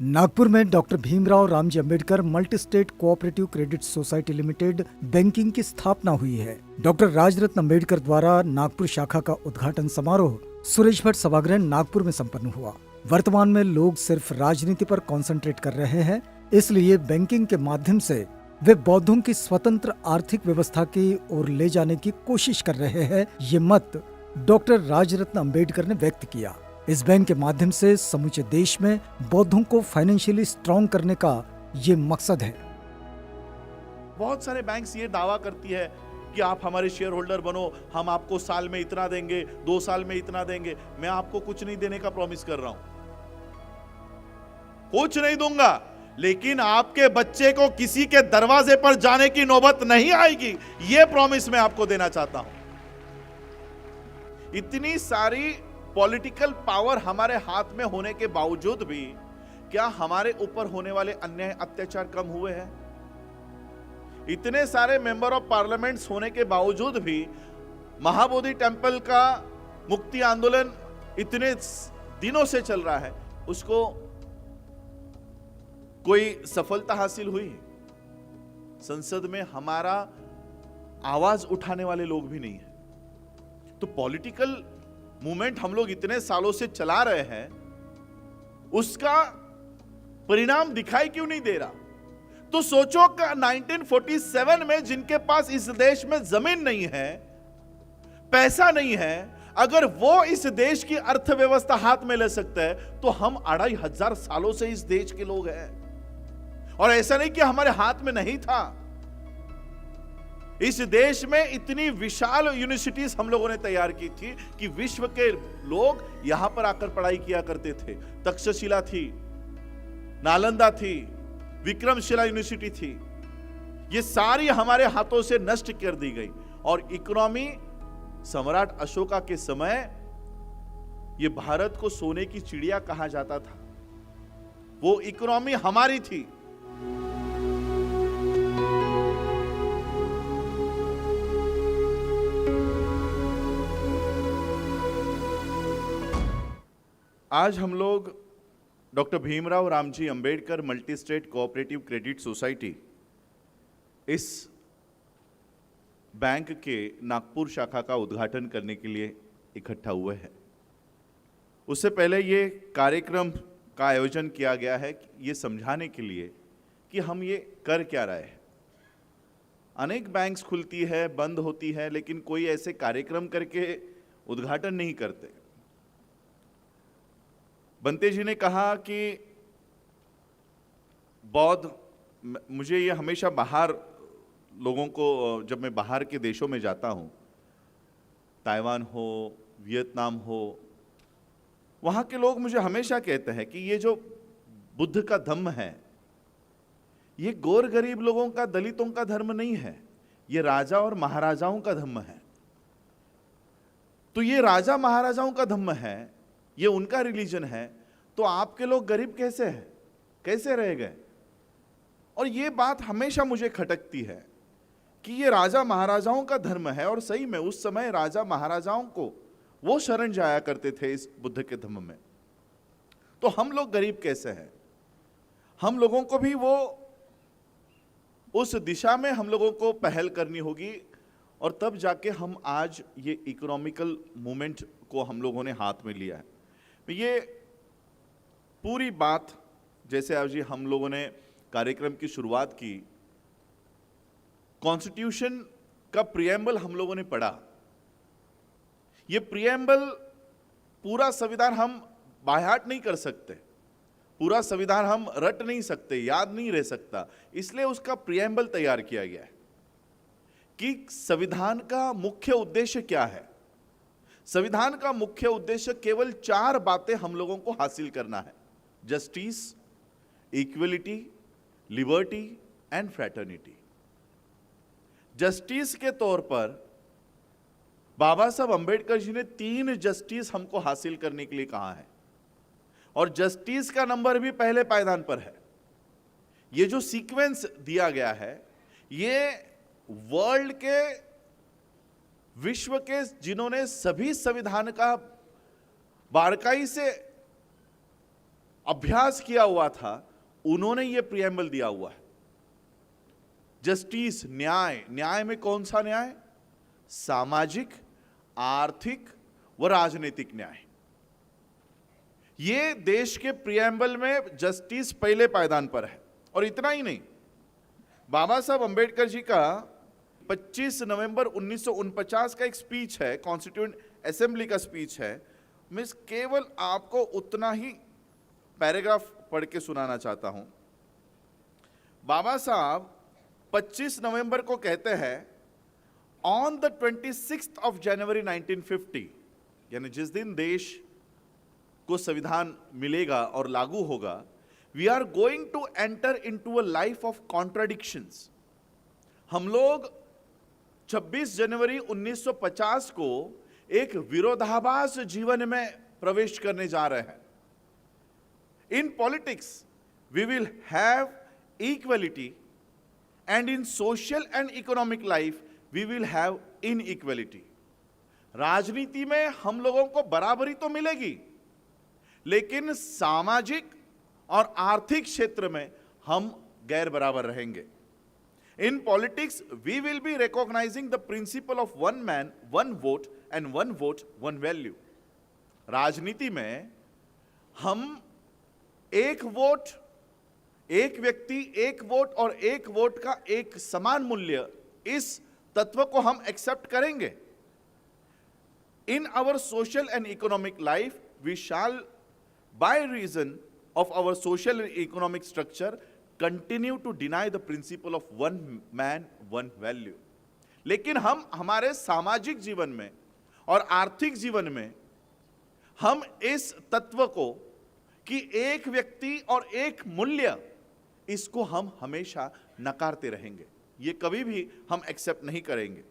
नागपुर में doctor Bhimrao Ramji Ambedkar multi state cooperative credit society limited banking की स्थापना हुई है। डॉक्टर राजरत्न अंबेडकर द्वारा नागपुर शाखा का उद्घाटन समारोह सुरेश भट्ट सभागृह नागपुर में संपन्न हुआ। वर्तमान में लोग सिर्फ राजनीति पर कॉन्सेंट्रेट कर रहे हैं, इसलिए बैंकिंग के माध्यम से वे बौद्धों की स्वतंत्र आर्थिक व्यवस्था की ओर ले जाने की कोशिश कर रहे हैं। ये मत डॉक्टर राजरत्न अंबेडकर ने व्यक्त किया। इस बैंक के माध्यम से समूचे देश में बौद्धों को फाइनेंशियली स्ट्रॉन्ग करने का ये मकसद है। बहुत सारे बैंक्स ये दावा करती है कि आप हमारे शेयर होल्डर बनो, हम आपको साल में इतना देंगे, 2 साल में इतना देंगे। मैं आपको कुछ नहीं देने का प्रॉमिस कर रहा हूं, कुछ नहीं दूंगा, लेकिन आपके बच्चे को किसी के दरवाजे पर जाने की नौबत नहीं आएगी, यह प्रॉमिस मैं आपको देना चाहता हूं। इतनी सारी पॉलिटिकल पावर हमारे हाथ में होने के बावजूद भी क्या हमारे ऊपर होने वाले अन्याय अत्याचार कम हुए हैं? इतने सारे मेंबर ऑफ पार्लियामेंट्स होने के बावजूद भी महाबोधि टेंपल का मुक्ति आंदोलन इतने दिनों से चल रहा है, उसको कोई सफलता हासिल हुई? संसद में हमारा आवाज उठाने वाले लोग भी नहीं है। तो पॉलिटिकल मूवमेंट हम लोग इतने सालों से चला रहे हैं, उसका परिणाम दिखाई क्यों नहीं दे रहा? तो सोचो कि 1947 में जिनके पास इस देश में जमीन नहीं है, पैसा नहीं है, अगर वो इस देश की अर्थव्यवस्था हाथ में ले सकते हैं, तो हम 2500 सालों से इस देश के लोग हैं। और ऐसा नहीं कि हमारे हाथ में नहीं था। इस देश में इतनी विशाल यूनिवर्सिटीज हम लोगों ने तैयार की थी कि विश्व के लोग यहां पर आकर पढ़ाई किया करते थे। तक्षशिला थी, नालंदा थी, विक्रमशिला यूनिवर्सिटी थी। ये सारी हमारे हाथों से नष्ट कर दी गई। और इकोनॉमी सम्राट अशोका के समय ये भारत को सोने की चिड़िया कहा जाता था। वो इकोनॉमी हमारी थी। आज हम लोग doctor Bhimrao Ramji Ambedkar multi state cooperative credit society, इस बैंक के नागपुर शाखा का उद्घाटन करने के लिए इकट्ठा हुए हैं। उससे पहले ये कार्यक्रम का आयोजन किया गया है ये समझाने के लिए कि हम ये कर क्या रहे हैं। अनेक बैंक्स खुलती है, बंद होती है, लेकिन कोई ऐसे कार्यक्रम करके उद्घाटन नहीं करते। बंते जी ने कहा कि बौद्ध, मुझे ये हमेशा बाहर लोगों को, जब मैं बाहर के देशों में जाता हूँ, ताइवान हो, वियतनाम हो, वहाँ के लोग मुझे हमेशा कहते हैं कि ये जो बुद्ध का धम्म है, ये गौर गरीब लोगों का, दलितों का धर्म नहीं है, ये राजा और महाराजाओं का धम्म है। तो ये राजा महाराजाओं का धम्म है, ये उनका रिलीजन है, तो आपके लोग गरीब कैसे हैं, कैसे रह गए? और ये बात हमेशा मुझे खटकती है कि ये राजा महाराजाओं का धर्म है, और सही में उस समय राजा महाराजाओं को वो शरण जाया करते थे इस बुद्ध के धम्म में। तो हम लोग गरीब कैसे हैं? हम लोगों को भी वो उस दिशा में हम लोगों को पहल करनी होगी, और तब जाके हम आज ये इकोनॉमिकल मूवमेंट को हम लोगों ने हाथ में लिया है। ये पूरी बात, जैसे आज हम लोगों ने कार्यक्रम की शुरुआत की, कॉन्स्टिट्यूशन का प्रियम्बल हम लोगों ने पढ़ा। ये प्रियम्बल, पूरा संविधान हम बायहार्ट नहीं कर सकते, पूरा संविधान हम रट नहीं सकते, याद नहीं रह सकता, इसलिए उसका प्रियम्बल तैयार किया गया है कि संविधान का मुख्य उद्देश्य क्या है। संविधान का मुख्य उद्देश्य केवल 4 बातें हम लोगों को हासिल करना है: justice, equality, liberty and fraternity. Justice के तौर पर बाबा साहब अंबेडकर जी ने 3 जस्टिस हमको हासिल करने के लिए कहा है, और जस्टिस का नंबर भी पहले पायदान पर है। ये जो सीक्वेंस दिया गया है, ये वर्ल्ड के, विश्व के जिन्होंने सभी संविधान का बारकाई से अभ्यास किया हुआ था, उन्होंने ये प्रियम्बल दिया हुआ है। जस्टिस, न्याय, न्याय में कौन सा न्याय? सामाजिक, आर्थिक व राजनीतिक न्याय। ये देश के प्रियम्बल में जस्टिस पहले पायदान पर है। और इतना ही नहीं, बाबा साहब अंबेडकर जी का 25 नवंबर 1949 का एक स्पीच है, कॉन्स्टिट्यूएंट असेंबली का स्पीच है। मैं केवल आपको उतना ही पैराग्राफ पढ़ के सुनाना चाहता हूं। बाबा साहब 25 नवंबर को कहते हैं, on the 26th of January 1950, यानी जिस दिन देश को संविधान मिलेगा और लागू होगा, we are going to enter into a life of contradictions. हम लोग 26 जनवरी 1950 को एक विरोधाभास जीवन में प्रवेश करने जा रहे हैं। In politics we will have equality, and in social and economic life we will have inequality. राजनीति में हम लोगों को बराबरी तो मिलेगी, लेकिन सामाजिक और आर्थिक क्षेत्र में हम गैर बराबर रहेंगे। In politics we will be recognising the principle of one man one vote and one vote one value. राजनीति में हम एक वोट, एक व्यक्ति, एक वोट और एक वोट का एक समान मूल्य, इस तत्व को हम एक्सेप्ट करेंगे। In our social and economic life we shall, by reason of our social and economic structure, continue to deny the principle of one man one value। लेकिन हम हमारे सामाजिक जीवन में और आर्थिक जीवन में हम इस तत्व को कि एक व्यक्ति और एक मूल्य, इसको हम हमेशा नकारते रहेंगे। ये कभी भी हम एक्सेप्ट नहीं करेंगे।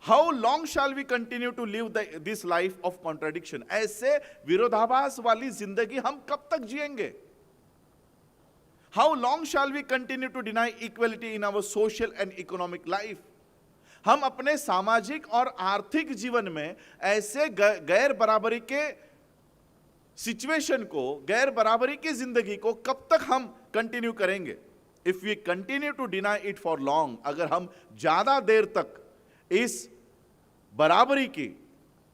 How long shall we continue to live this life of contradiction? ऐसे विरोधाभास वाली जिंदगी हम कब तक जिएंगे? How long shall we continue to deny equality in our social and economic life? हम अपने सामाजिक और आर्थिक जीवन में ऐसे गैर बराबरी के सिचुएशन को, गैर बराबरी की जिंदगी को कब तक हम कंटिन्यू करेंगे? If we continue to deny it for long, अगर हम ज्यादा देर तक इस बराबरी की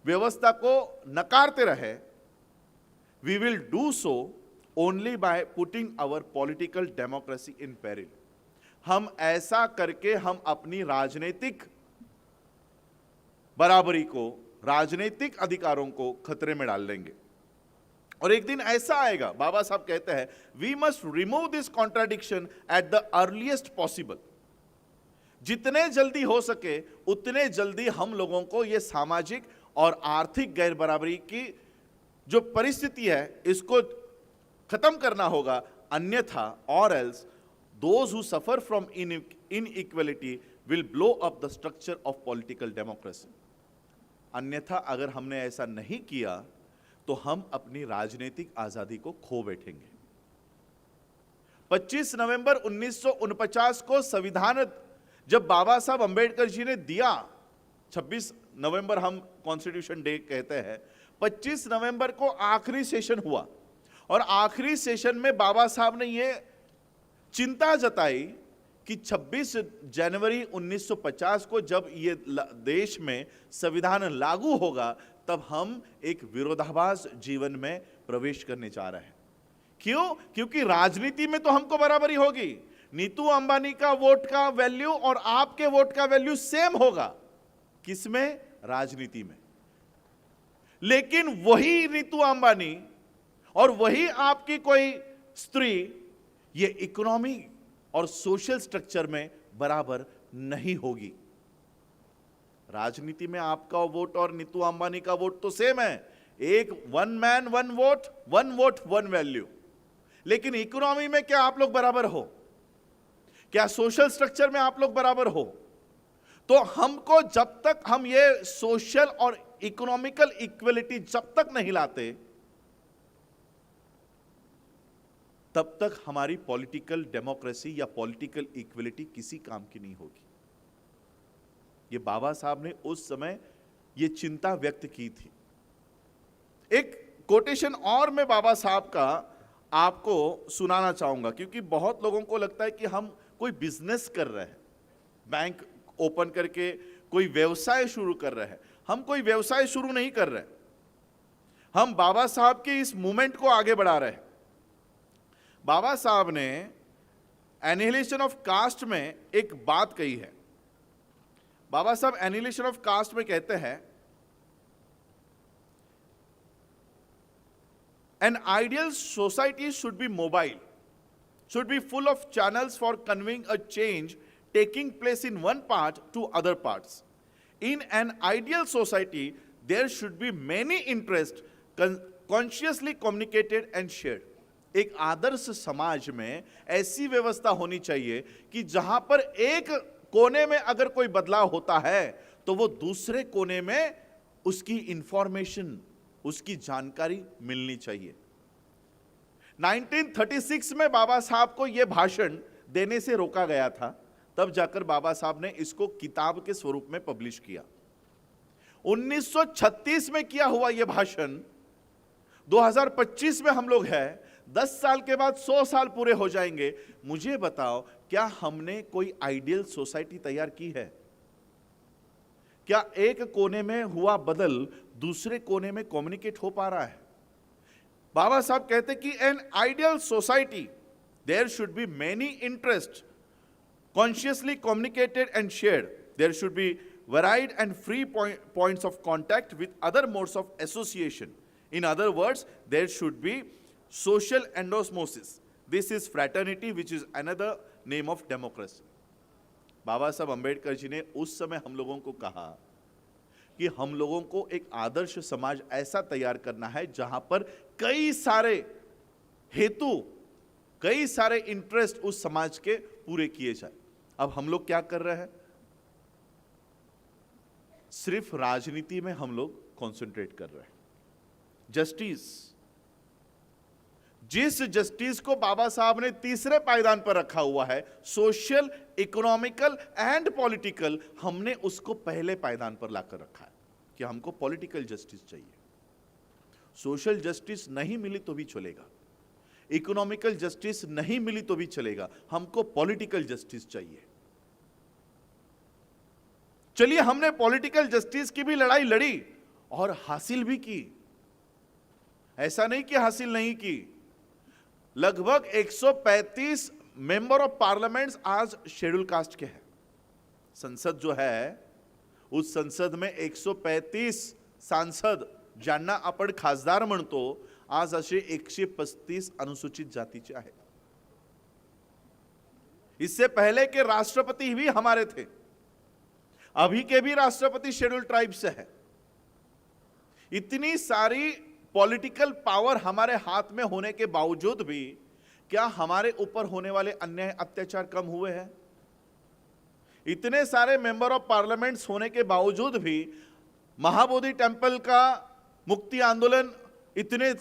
व्यवस्था को नकारते रहे, we will do so only by putting our political democracy in peril. हम ऐसा करके हम अपनी राजनीतिक बराबरी को, राजनीतिक अधिकारों को खतरे में डाल देंगे। और एक दिन ऐसा आएगा, बाबा साहब कहते हैं, we must remove this contradiction at the earliest possible. जितने जल्दी हो सके उतने जल्दी हम लोगों को ये सामाजिक और आर्थिक गैर बराबरी की जो परिस्थिति है, इसको खत्म करना होगा। अन्यथा, और else those who suffer from inequality will blow up the structure of political democracy. अन्यथा अगर हमने ऐसा नहीं किया तो हम अपनी राजनीतिक आजादी को खो बैठेंगे। 25 नवंबर 1949 को संविधान जब बाबा साहब अंबेडकर जी ने दिया, 26 नवंबर हम कॉन्स्टिट्यूशन डे कहते हैं, 25 नवंबर को आखिरी सेशन हुआ और आखिरी सेशन में बाबा साहब ने यह चिंता जताई कि 26 जनवरी 1950 को जब ये देश में संविधान लागू होगा, तब हम एक विरोधाभास जीवन में प्रवेश करने जा रहे हैं। क्यों? क्योंकि राजनीति में तो हमको बराबरी होगी। नीतू अंबानी का वोट का वैल्यू और आपके वोट का वैल्यू सेम होगा। किसमें? राजनीति में। लेकिन वही नीतू अंबानी और वही आपकी कोई स्त्री ये इकोनॉमी और सोशल स्ट्रक्चर में बराबर नहीं होगी। राजनीति में आपका वोट और नीतू अंबानी का वोट तो सेम है, एक one man one vote one value. लेकिन इकोनॉमी में क्या आप लोग बराबर हो? क्या सोशल स्ट्रक्चर में आप लोग बराबर हो? तो हमको जब तक हम ये सोशल और इकोनॉमिकल इक्वलिटी जब तक नहीं लाते, तब तक हमारी पॉलिटिकल डेमोक्रेसी या पॉलिटिकल इक्वलिटी किसी काम की नहीं होगी। ये बाबा साहब ने उस समय ये चिंता व्यक्त की थी। एक कोटेशन और मैं बाबा साहब का आपको सुनाना चाहूंगा, क्योंकि बहुत लोगों को लगता है कि हम कोई बिजनेस कर रहे हैं, बैंक ओपन करके कोई व्यवसाय शुरू कर रहे हैं। हम कोई व्यवसाय शुरू नहीं कर रहे, हम बाबा साहब के इस मूवमेंट को आगे बढ़ा रहे हैं। बाबा साहब ने एनिहिलेशन ऑफ कास्ट में एक बात कही है। बाबा साहब एनिहिलेशन ऑफ कास्ट में कहते हैं, an ideal society should be mobile, should be full of channels for conveying a change taking place in one part to other parts. In an ideal society, there should be many interests consciously communicated and shared. एक आदर्श समाज में ऐसी व्यवस्था होनी चाहिए कि जहां पर एक कोने में अगर कोई बदलाव होता है तो वो दूसरे कोने में उसकी इंफॉर्मेशन, उसकी जानकारी मिलनी चाहिए। 1936 में बाबा साहब को यह भाषण देने से रोका गया था, तब जाकर बाबा साहब ने इसको किताब के स्वरूप में पब्लिश किया। 1936 में किया हुआ यह भाषण 2025 में हम लोग हैं, 10 साल के बाद 100 साल पूरे हो जाएंगे। मुझे बताओ, क्या हमने कोई आइडियल सोसाइटी तैयार की है? क्या एक कोने में हुआ बदल दूसरे कोने में कम्युनिकेट हो पा रहा है? बाबा साहब कहते कि an ideal society there should be many interest consciously communicated and shared, there should be varied and free points of contact with other modes of association. In other words, there should be social endosmosis. This is fraternity, which is another name of democracy. बाबा साहब अंबेडकर जी ने उस समय हम लोगों को कहा कि हम लोगों को एक आदर्श समाज ऐसा तैयार करना है जहां पर कई सारे हेतु, कई सारे इंटरेस्ट उस समाज के पूरे किए जाए। अब हम लोग क्या कर रहे हैं? सिर्फ राजनीति में हम लोग कंसंट्रेट कर रहे हैं। जस्टिस, जिस जस्टिस को बाबा साहब ने तीसरे पायदान पर रखा हुआ है, सोशल, इकोनॉमिकल एंड पॉलिटिकल, हमने उसको पहले पायदान पर लाकर रखा है कि हमको पॉलिटिकल जस्टिस चाहिए। सोशल जस्टिस नहीं मिली तो भी चलेगा, इकोनॉमिकल जस्टिस नहीं मिली तो भी चलेगा, हमको पॉलिटिकल जस्टिस चाहिए। चलिए, हमने पॉलिटिकल जस्टिस की भी लड़ाई लड़ी और हासिल भी की, ऐसा नहीं कि हासिल नहीं की। लगभग 135 मेंबर ऑफ पार्लियामेंट्स आज शेड्यूल कास्ट के हैं। संसद जो है, उस संसद में 135 सांसद, ज्यांना आपण खासदार म्हणतो, आज असे 135 अनुसूचित जातीचे आहेत। इससे पहले के राष्ट्रपति भी हमारे थे, अभी के भी राष्ट्रपति शेड्यूल ट्राइब से है। इतनी सारी पॉलिटिकल पावर हमारे हाथ में होने के बावजूद भी क्या हमारे ऊपर होने वाले अन्याय, अत्याचार कम हुए हैं? इतने सारे मेंबर ऑफ पार्लियामेंट्स होने के बावजूद भी महाबोधि टेंपल का मुक्ति आंदोलन इतने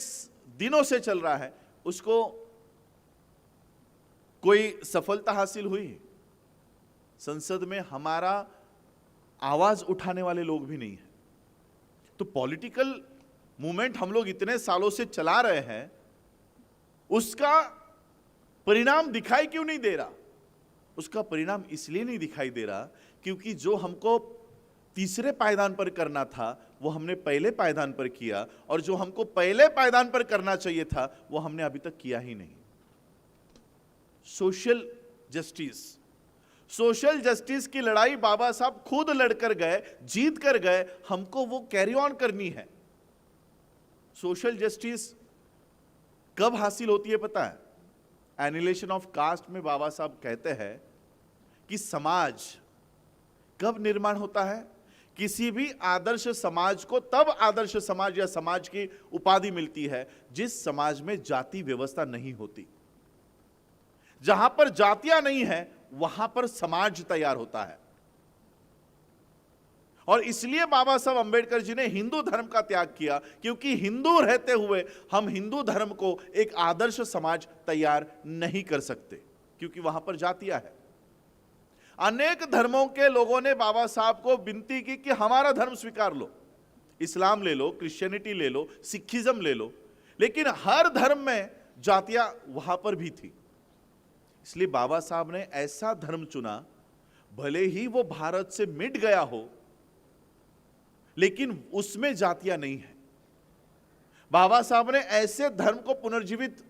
दिनों से चल रहा है, उसको कोई सफलता हासिल हुई? संसद में हमारा आवाज उठाने वाले लोग भी नहीं है। तो पॉलिटिकल मूवमेंट हम लोग इतने सालों से चला रहे हैं, उसका परिणाम दिखाई क्यों नहीं दे रहा? उसका परिणाम इसलिए नहीं दिखाई दे रहा क्योंकि जो हमको तीसरे पायदान पर करना था वो हमने पहले पायदान पर किया, और जो हमको पहले पायदान पर करना चाहिए था वो हमने अभी तक किया ही नहीं। सोशल जस्टिस, सोशल जस्टिस की लड़ाई बाबा साहब खुद लड़कर गए, जीत कर गए, हमको वो कैरी ऑन करनी है। सोशल जस्टिस कब हासिल होती है पता है? एनिहिलेशन ऑफ कास्ट में बाबा साहब कहते हैं कि समाज कब निर्माण होता है? किसी भी आदर्श समाज को तब आदर्श समाज या समाज की उपाधि मिलती है जिस समाज में जाति व्यवस्था नहीं होती। जहां पर जातियां नहीं है वहां पर समाज तैयार होता है। और इसलिए बाबा साहब अंबेडकर जी ने हिंदू धर्म का त्याग किया, क्योंकि हिंदू रहते हुए हम हिंदू धर्म को एक आदर्श समाज तैयार नहीं कर सकते, क्योंकि वहां पर जातियां है। अनेक धर्मों के लोगों ने बाबा साहब को विनती की कि हमारा धर्म स्वीकार लो, इस्लाम ले लो, क्रिश्चियनिटी ले लो, सिखिज्म ले लो, लेकिन हर धर्म में जातियां वहां पर भी थी। इसलिए बाबा साहब ने ऐसा धर्म चुना, भले ही वो भारत से मिट गया हो, लेकिन उसमें जातियां नहीं है। बाबा साहब ने ऐसे धर्म को पुनर्जीवित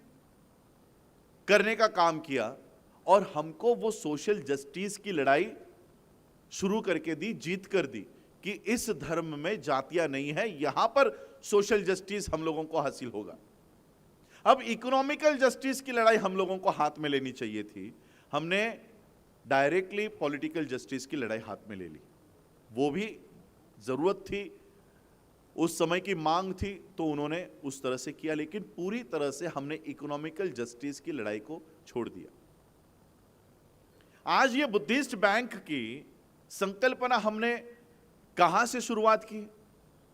करने का काम किया और हमको वो सोशल जस्टिस की लड़ाई शुरू करके दी, जीत कर दी कि इस धर्म में जातियां नहीं है, यहां पर सोशल जस्टिस हम लोगों को हासिल होगा। अब इकोनॉमिकल जस्टिस की लड़ाई हम लोगों को हाथ में लेनी चाहिए थी, हमने डायरेक्टली पॉलिटिकल जस्टिस की लड़ाई हाथ में ले ली। वो भी जरूरत थी, उस समय की मांग थी, तो उन्होंने उस तरह से किया, लेकिन पूरी तरह से हमने इकोनॉमिकल जस्टिस की लड़ाई को छोड़ दिया। आज ये बुद्धिस्ट बैंक की संकल्पना हमने कहां से शुरुआत की?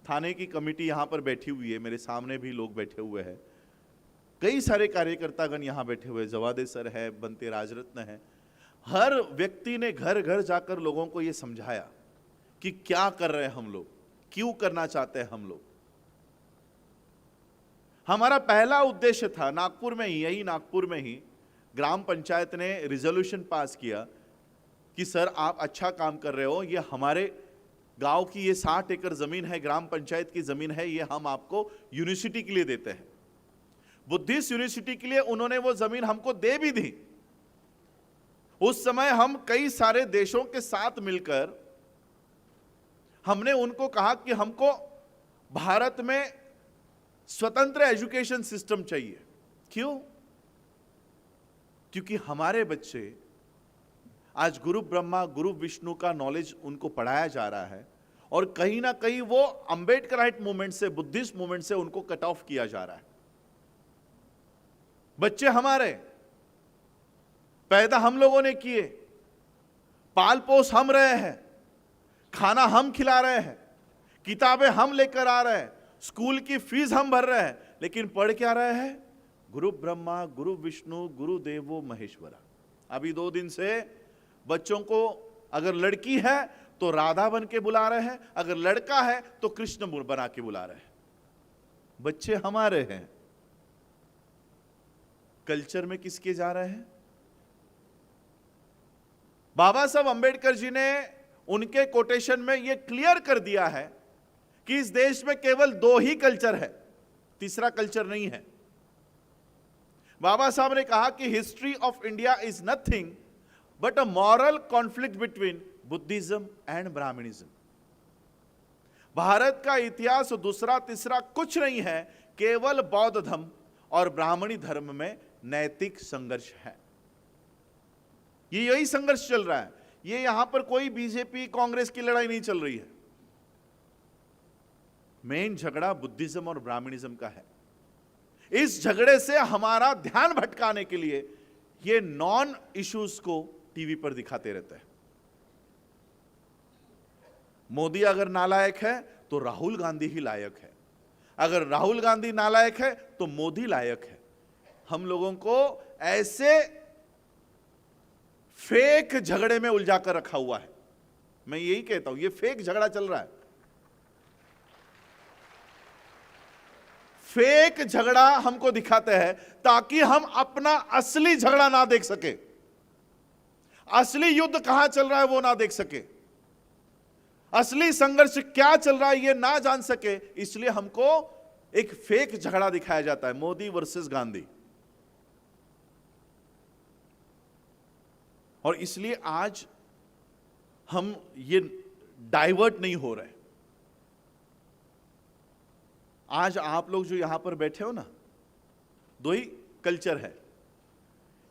थाने की कमेटी यहां पर बैठी हुई है, मेरे सामने भी लोग बैठे हुए हैं, कई सारे कार्यकर्तागण यहां बैठे हुए, जवादे सर है, बनते राजरत्न है। हर व्यक्ति ने घर घर जाकर लोगों को यह समझाया कि क्या कर रहे हैं हम लोग, क्यों करना चाहते हैं हम लोग। हमारा पहला उद्देश्य था नागपुर में ही, यही नागपुर में ही ग्राम पंचायत ने रिजोल्यूशन पास किया कि सर आप अच्छा काम कर रहे हो, ये हमारे गांव की ये 60 एकड़ जमीन है, ग्राम पंचायत की जमीन है, ये हम आपको यूनिवर्सिटी के लिए देते हैं। बुद्धिस्ट यूनिवर्सिटी के लिए उन्होंने वो जमीन हमको दे भी दी। उस समय हम कई सारे देशों के साथ मिलकर हमने उनको कहा कि हमको भारत में स्वतंत्र एजुकेशन सिस्टम चाहिए। क्यों? क्योंकि हमारे बच्चे आज गुरु ब्रह्मा गुरु विष्णु का नॉलेज उनको पढ़ाया जा रहा है और कहीं ना कहीं वो अंबेडकराइट मूवमेंट से, बुद्धिस्ट मूवमेंट से उनको कट ऑफ किया जा रहा है। बच्चे हमारे पैदा हम लोगों ने किए, पाल पोस हम रहे हैं, खाना हम खिला रहे हैं, किताबें हम लेकर आ रहे हैं, स्कूल की फीस हम भर रहे हैं, लेकिन पढ़ क्या रहे हैं? गुरु ब्रह्मा गुरु विष्णु गुरु देवो महेश्वरा। अभी 2 दिन से बच्चों को अगर लड़की है तो राधा बन के बुला रहे हैं, अगर लड़का है तो कृष्ण बना के बुला रहे हैं। बच्चे हमारे हैं, कल्चर में किसके जा रहे हैं? बाबा साहब अंबेडकर जी ने उनके कोटेशन में यह क्लियर कर दिया है कि इस देश में केवल 2 ही कल्चर है, तीसरा कल्चर नहीं है। बाबा साहब ने कहा कि history of India is nothing but a moral conflict between Buddhism and Brahmanism. Bharat का इतिहास दूसरा तीसरा कुछ नहीं है, केवल बौद्ध धर्म और ब्राह्मणी धर्म में नैतिक संघर्ष है। ये यही संघर्ष चल रहा है। ये यहां पर कोई बीजेपी कांग्रेस की लड़ाई नहीं चल रही है। मेन झगड़ा बुद्धिज्म और ब्राह्मणिज्म का है। इस झगड़े से हमारा ध्यान भटकाने के लिए ये नॉन इश्यूज को टीवी पर दिखाते रहते हैं। मोदी अगर नालायक है तो राहुल गांधी ही लायक है, अगर राहुल गांधी नालायक है तो मोदी लायक है। हम लोगों को ऐसे फेक झगड़े में उलझा कर रखा हुआ है। मैं यही कहता हूं, ये फेक झगड़ा चल रहा है। फेक झगड़ा हमको दिखाते हैं ताकि हम अपना असली झगड़ा ना देख सके, असली युद्ध कहां चल रहा है वो ना देख सके, असली संघर्ष क्या चल रहा है ये ना जान सके। इसलिए हमको एक फेक झगड़ा दिखाया जाता है, मोदी वर्सेस गांधी। और इसलिए आज हम ये डाइवर्ट नहीं हो रहे। आज आप लोग जो यहां पर बैठे हो ना, 2 ही कल्चर है,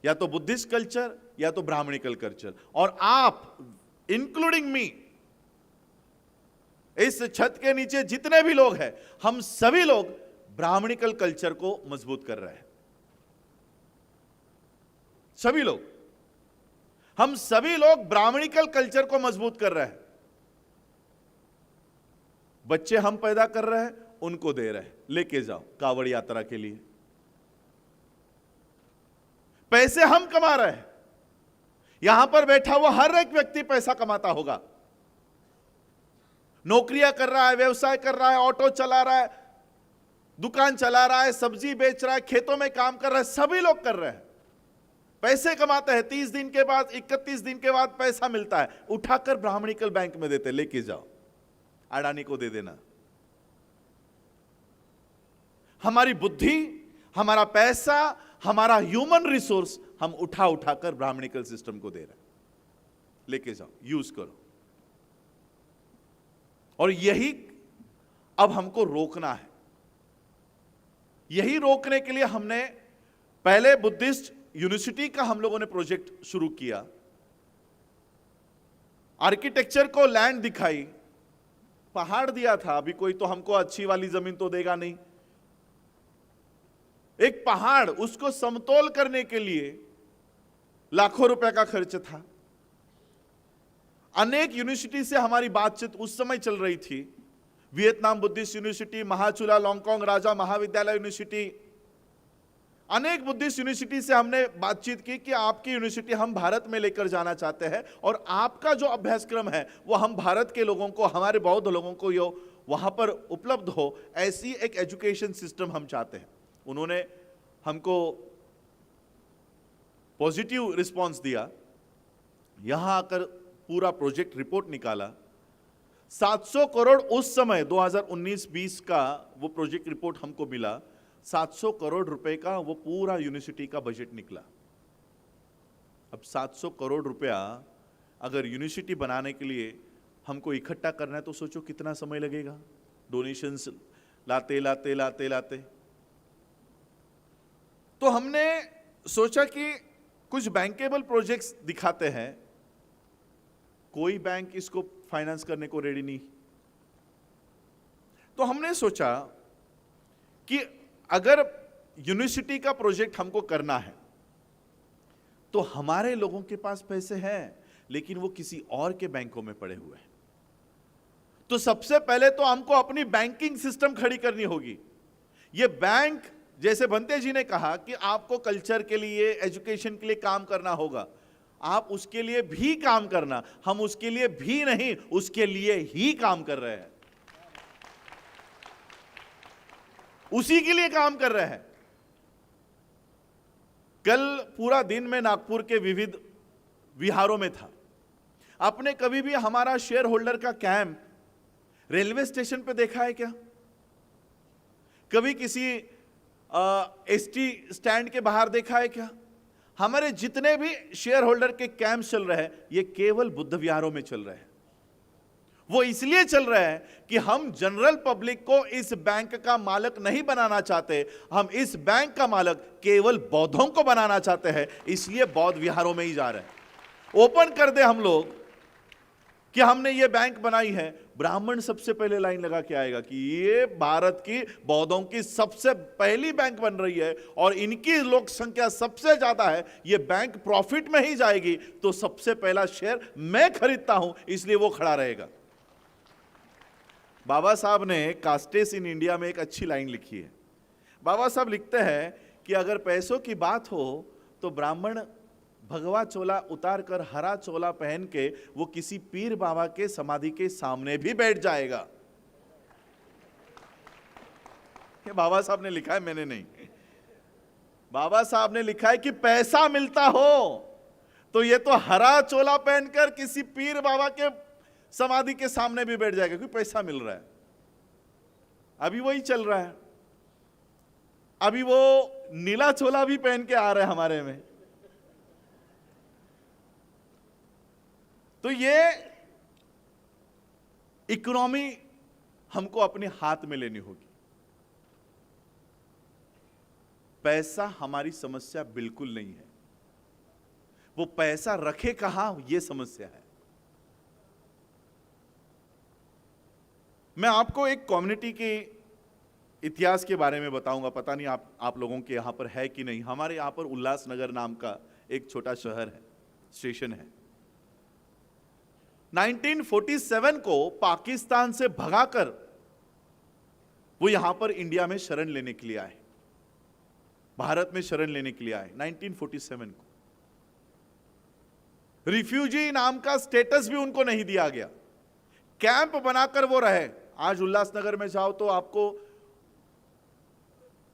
या तो बुद्धिस्ट कल्चर या तो ब्राह्मणिकल कल्चर। और आप इंक्लूडिंग मी, इस छत के नीचे जितने भी लोग हैं, हम सभी लोग ब्राह्मणिकल कल्चर को मजबूत कर रहे हैं। सभी लोग, हम सभी लोग ब्राह्मणिकल कल्चर को मजबूत कर रहे हैं। बच्चे हम पैदा कर रहे हैं, उनको दे रहे हैं, लेके जाओ कावड़ यात्रा के लिए। पैसे हम कमा रहे हैं, यहां पर बैठा हुआ हर एक व्यक्ति पैसा कमाता होगा, नौकरियां कर रहा है, व्यवसाय कर रहा है, ऑटो चला रहा है, दुकान चला रहा है, सब्जी बेच रहा है, खेतों में काम कर रहा है, सभी लोग कर रहे हैं, पैसे कमाते हैं। 30 दिन के बाद, 31 दिन के बाद पैसा मिलता है, उठाकर ब्राह्मणिकल बैंक में देते, लेके जाओ, अडानी को दे देना। हमारी बुद्धि, हमारा पैसा, हमारा ह्यूमन रिसोर्स हम उठा उठाकर ब्राह्मणिकल सिस्टम को दे रहे हैं, लेके जाओ, यूज करो। और यही अब हमको रोकना है। यही रोकने के लिए हमने पहले बुद्धिस्ट यूनिवर्सिटी का हम लोगों ने प्रोजेक्ट शुरू किया, आर्किटेक्चर को लैंड दिखाई, पहाड़ दिया था, अभी कोई तो हमको अच्छी वाली जमीन तो देगा नहीं, एक पहाड़, उसको समतोल करने के लिए लाखों रुपए का खर्च था। अनेक यूनिवर्सिटी से हमारी बातचीत उस समय चल रही थी, वियतनाम बुद्धिस्ट यूनिवर्सिटी, महाचुला लॉन्गकोंग राजा महाविद्यालय यूनिवर्सिटी, अनेक बुद्धिस्ट यूनिवर्सिटी से हमने बातचीत की कि आपकी यूनिवर्सिटी हम भारत में लेकर जाना चाहते हैं और आपका जो अभ्यासक्रम है वो हम भारत के लोगों को, हमारे बौद्ध लोगों को यो वहां पर उपलब्ध हो, ऐसी एक एजुकेशन सिस्टम हम चाहते हैं। उन्होंने हमको पॉजिटिव रिस्पांस दिया, यहां आकर पूरा प्रोजेक्ट रिपोर्ट निकाला। 700 करोड़ उस समय 2019-20 का वो प्रोजेक्ट रिपोर्ट हमको मिला, 700 करोड़ रुपए का वो पूरा यूनिवर्सिटी का बजट निकला। अब 700 करोड़ रुपया अगर यूनिवर्सिटी बनाने के लिए हमको इकट्ठा करना है तो सोचो कितना समय लगेगा, डोनेशंस लाते लाते लाते लाते। तो हमने सोचा कि कुछ बैंकेबल प्रोजेक्ट्स दिखाते हैं, कोई बैंक इसको फाइनेंस करने को रेडी नहीं। तो हमने सोचा कि अगर यूनिवर्सिटी का प्रोजेक्ट हमको करना है तो हमारे लोगों के पास पैसे हैं लेकिन वो किसी और के बैंकों में पड़े हुए हैं, तो सबसे पहले तो हमको अपनी बैंकिंग सिस्टम खड़ी करनी होगी। ये बैंक, जैसे बंते जी ने कहा कि आपको कल्चर के लिए, एजुकेशन के लिए काम करना होगा, आप उसके लिए भी काम करना, हम उसके लिए भी नहीं, उसके लिए ही काम कर रहे हैं, उसी के लिए काम कर रहे हैं। कल पूरा दिन मैं नागपुर के विविध विहारों में था। आपने कभी भी हमारा शेयर होल्डर का कैंप रेलवे स्टेशन पे देखा है क्या? कभी किसी एसटी स्टैंड के बाहर देखा है क्या? हमारे जितने भी शेयर होल्डर के कैंप चल रहे हैं ये केवल बुद्ध विहारों में चल रहे हैं। वो इसलिए चल रहे हैं कि हम जनरल पब्लिक को इस बैंक का मालिक नहीं बनाना चाहते, हम इस बैंक का मालिक केवल बौद्धों को बनाना चाहते हैं, इसलिए बौद्ध विहारों में ही जा रहे हैं। ओपन कर दे हम लोग कि हमने ये बैंक बनाई है, ब्राह्मण सबसे पहले लाइन लगा के आएगा कि ये भारत की बौद्धों की सबसे पहली बैंक बन रही है और इनकी लोक संख्या सबसे ज्यादा है, ये बैंक प्रॉफिट में ही जाएगी, तो सबसे पहला शेयर मैं खरीदता हूं, इसलिए वो खड़ा रहेगा। बाबा साहब ने कास्टेस इन इंडिया में एक अच्छी लाइन लिखी है। बाबा साहब लिखते हैं कि अगर पैसों की बात हो तो ब्राह्मण भगवा चोला उतार कर हरा चोला पहन के वो किसी पीर बाबा के समाधि के सामने भी बैठ जाएगा। ये बाबा साहब ने लिखा है, मैंने नहीं। बाबा साहब ने लिखा है कि पैसा मिलता हो तो ये तो हरा चोला पहनकर किसी पीर बाबा के समाधि के सामने भी बैठ जाएगा, क्योंकि पैसा मिल रहा है। अभी वही चल रहा है, अभी वो नीला चोला भी पहन के आ रहे हैं हमारे में। तो ये इकोनॉमी हमको अपने हाथ में लेनी होगी। पैसा हमारी समस्या बिल्कुल नहीं है, वो पैसा रखे कहां ये समस्या है। मैं आपको एक कम्युनिटी के इतिहास के बारे में बताऊंगा, पता नहीं आप लोगों के यहां पर है कि नहीं। हमारे यहां पर उल्लासनगर नाम का एक छोटा शहर है, स्टेशन है। 1947 को पाकिस्तान से भगाकर वो यहां पर इंडिया में शरण लेने के लिए आए, भारत में शरण लेने के लिए आए 1947 को। रिफ्यूजी नाम का स्टेटस भी उनको नहीं दिया गया, कैंप बनाकर वो रहे। आज उल्लासनगर में जाओ तो आपको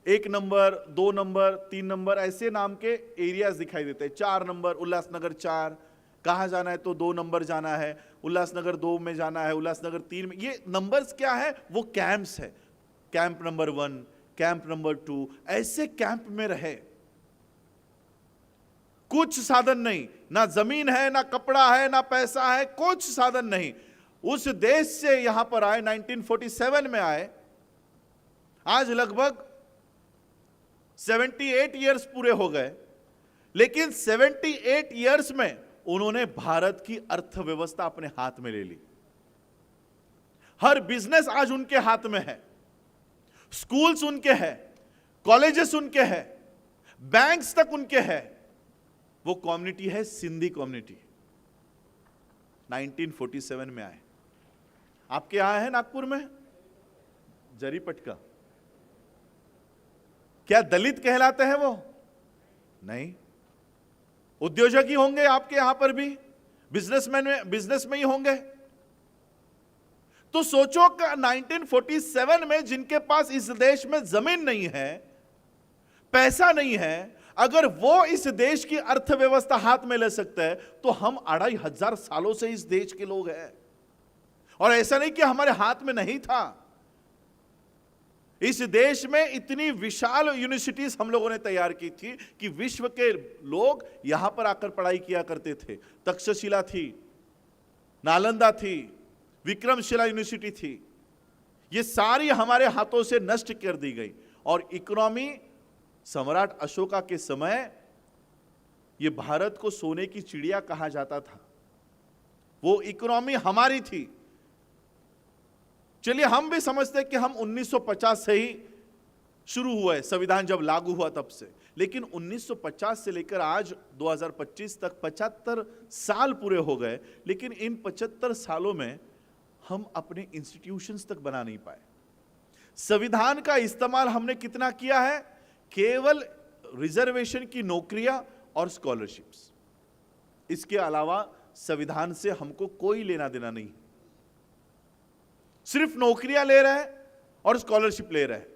1 नंबर, 2 नंबर, 3 नंबर ऐसे नाम के एरियाज दिखाई देते हैं। 4 नंबर उल्लासनगर 4, कहाँ जाना है तो 2 नंबर जाना है, उल्लासनगर 2 में जाना है, उल्लासनगर 3 में। ये नंबर्स क्या है? वो कैंप्स है। कैंप नंबर 1, कैंप नंबर 2, ऐसे कैंप में रहे। कुछ साधन नहीं, ना जमीन है, ना कपड़ा है, ना पैसा है, कुछ साधन नहीं। उस देश से यहां पर आए, 1947 में आए। आज लगभग 78 इयर्स पूरे हो गए, लेकिन 78 इयर्स में उन्होंने भारत की अर्थव्यवस्था अपने हाथ में ले ली। हर बिजनेस आज उनके हाथ में है, स्कूल्स उनके हैं, कॉलेजेस उनके हैं, बैंक्स तक उनके हैं। वो कम्युनिटी है सिंधी कम्युनिटी। 1947 में आए। आपके यहां है नागपुर में जरीपटका। क्या दलित कहलाते हैं वो? नहीं। उद्योजक ही होंगे आपके यहां पर भी, बिजनेस में ही होंगे। तो सोचो कि 1947 में जिनके पास इस देश में जमीन नहीं है, पैसा नहीं है, अगर वो इस देश की अर्थव्यवस्था हाथ में ले सकते हैं, तो हम 2500 सालों से इस देश के लोग हैं। और ऐसा नहीं कि हमारे हाथ में नहीं था। इस देश में इतनी विशाल यूनिवर्सिटीज हम लोगों ने तैयार की थी कि विश्व के लोग यहां पर आकर पढ़ाई किया करते थे। तक्षशिला थी, नालंदा थी, विक्रमशिला यूनिवर्सिटी थी। ये सारी हमारे हाथों से नष्ट कर दी गई। और इकोनॉमी सम्राट अशोका के समय ये भारत को सोने की चिड़िया कहा जाता था। वो इकोनॉमी हमारी थी। चलिए हम भी समझते हैं कि हम 1950 से ही शुरू हुआ है, संविधान जब लागू हुआ तब से। लेकिन 1950 से लेकर आज 2025 तक 75 साल पूरे हो गए। लेकिन इन 75 सालों में हम अपने इंस्टीट्यूशंस तक बना नहीं पाए। संविधान का इस्तेमाल हमने कितना किया है? केवल रिजर्वेशन की नौकरियां और स्कॉलरशिप्स। इसके अलावा संविधान से हमको कोई लेना देना नहीं। सिर्फ नौकरियां ले रहे हैं और स्कॉलरशिप ले रहे हैं।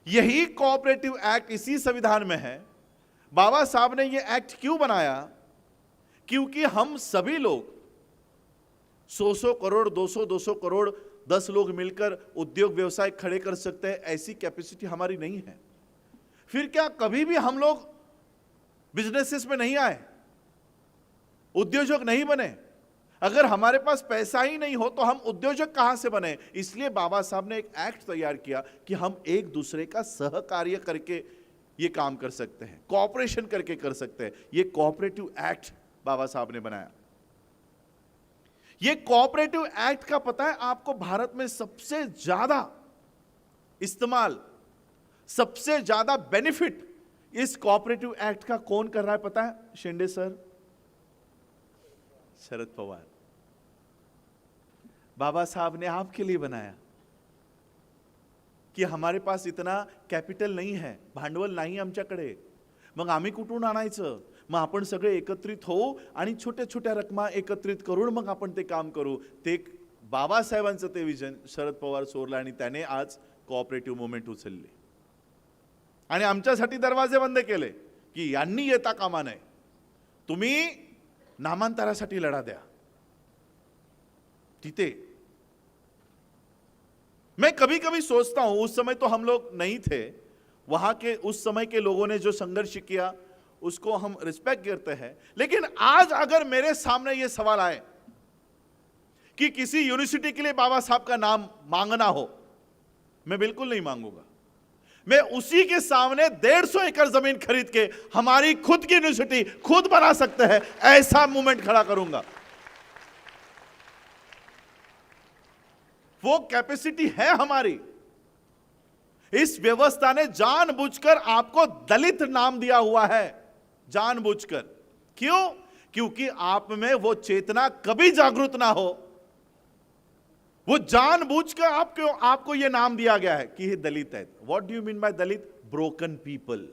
यही कोऑपरेटिव एक्ट इसी संविधान में है। बाबा साहब ने यह एक्ट क्यों बनाया? क्योंकि हम सभी लोग 100 करोड़ 200 करोड़ 10 लोग मिलकर उद्योग व्यवसाय खड़े कर सकते हैं, ऐसी कैपेसिटी हमारी नहीं है। फिर क्या कभी भी हम लोग बिजनेसेस में नहीं आए, उद्योजक नहीं बने? अगर हमारे पास पैसा ही नहीं हो तो हम उद्योजक कहां से बने? इसलिए बाबा साहब ने एक एक्ट तैयार किया कि हम एक दूसरे का सहकार्य करके ये काम कर सकते हैं, कोऑपरेशन करके कर सकते हैं। ये कोऑपरेटिव एक्ट बाबा साहब ने बनाया। ये कोऑपरेटिव एक्ट का पता है आपको, भारत में सबसे ज्यादा इस्तेमाल, सबसे ज्यादा बेनिफिट इस कोऑपरेटिव एक्ट का कौन कर रहा है पता है? शिंदे सर, शरद पवार। बाबा साहब ने आपके लिए बनाया की हमारे पास इतना कॅपिटल नाही है, भांडवल नाही आमच्याकडे, मग आम्ही कुठून आणायचं? मग आपण सगळे एकत्रित होऊ आणि छोट्या छोट्या रकमा एकत्रित करून मग आपण ते काम करू। ते बाबासाहेबांचं ते विजन शरद पवार सोरला आणि त्याने आज कोऑपरेटिव्ह मुवमेंट उचलली आणि आमच्यासाठी दरवाजे बंद केले की यांनी येता कामा नये, तुम्ही नामांतरासाठी लढा द्या। तिथे मैं कभी कभी सोचता हूं, उस समय तो हम लोग नहीं थे, वहां के उस समय के लोगों ने जो संघर्ष किया उसको हम रिस्पेक्ट करते हैं। लेकिन आज अगर मेरे सामने यह सवाल आए कि किसी यूनिवर्सिटी के लिए बाबा साहब का नाम मांगना हो, मैं बिल्कुल नहीं मांगूंगा। मैं उसी के सामने 150 एकड़ जमीन खरीद के हमारी खुद की यूनिवर्सिटी खुद बना सकते हैं, ऐसा मूवमेंट खड़ा करूंगा। वो कैपेसिटी है हमारी। इस व्यवस्था ने जानबूझकर आपको दलित नाम दिया हुआ है, जानबूझकर। क्यों? क्योंकि आप में वो चेतना कभी जागृत ना हो। वो जानबूझकर आपको यह नाम दिया गया है कि ये दलित है। What do you mean by Dalit? Broken people,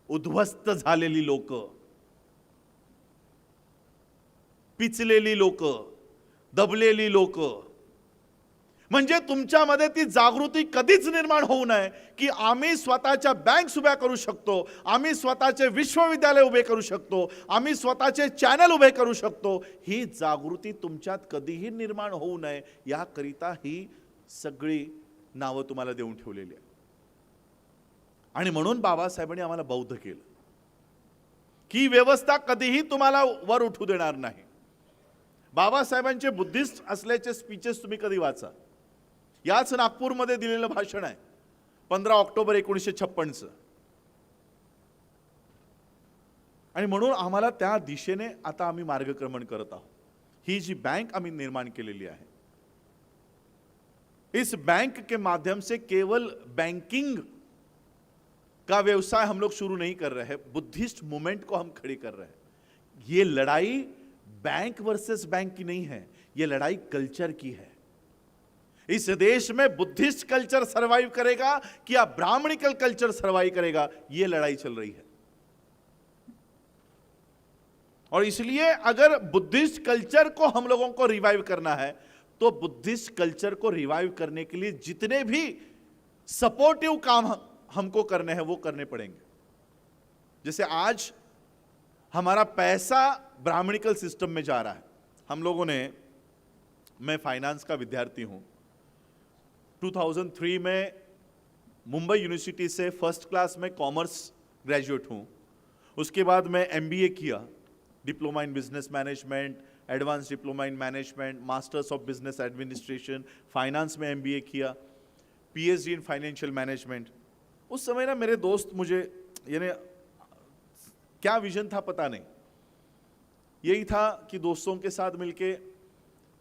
उद्ध्वस्त झालेली लोक, पिचलेली लोक, दबलेली लोक। म्हणजे तुमच्यामध्ये ती जागृती कधीच निर्माण होऊ नये की आम्ही स्वतःच्या बँक उभ्या करू शकतो, आम्ही स्वतःचे विश्वविद्यालय उभे करू शकतो, आम्ही स्वतःचे चॅनल उभे करू शकतो. ही जागृती तुमच्यात कधीही निर्माण होऊ नये याकरिता ही सगळी नावं तुम्हाला देऊन ठेवलेली आहे. आणि म्हणून बाबासाहेबांनी आम्हाला बौद्ध केलं की व्यवस्था कधीही तुम्हाला वर उठू देणार नाही. बाबासाहेबांचे बुद्धिस्ट असल्याचे स्पीचेस तुम्ही कधी वाचा. याच नागपूरमध्ये दिलेलं भाषण आहे 15 ऑक्टोबर 1956चं. आणि म्हणून आम्हाला त्या दिशेने आता आम्ही मार्गक्रमण करत आहोत. ही जी बैंक आम्ही निर्माण केलेली आहे, इस बैंक के माध्यम से केवल बैंकिंग का व्यवसाय हम लोग शुरू नहीं कर रहे हैं, बुद्धिस्ट मूवमेंट को हम खड़ी कर रहे हैं. ये लड़ाई बैंक वर्सेस बैंक की नहीं है, ये लड़ाई कल्चर की है. इस देश में बुद्धिस्ट कल्चर सरवाइव करेगा कि या ब्राह्मणिकल कल्चर सरवाइव करेगा, ये लड़ाई चल रही है. और इसलिए अगर बुद्धिस्ट कल्चर को हम लोगों को रिवाइव करना है तो बुद्धिस्ट कल्चर को रिवाइव करने के लिए जितने भी सपोर्टिव काम हमको करने हैं वो करने पड़ेंगे. जैसे आज हमारा पैसा ब्राह्मणिकल सिस्टम में जा रहा है. हम लोगों ने, मैं फाइनेंस का विद्यार्थी हूं, 2003 में मुंबई यूनिवर्सिटी से फर्स्ट क्लास में कॉमर्स ग्रेजुएट हूं. उसके बाद मैं एमबीए किया, diploma in business management, advance diploma in management, masters of business administration, finance में एमबीए किया, पीएचडी इन फाइनेंशियल मैनेजमेंट. उस समय ना मेरे दोस्त मुझे, यानी क्या विजन था पता नहीं, यही था कि दोस्तों के साथ मिलके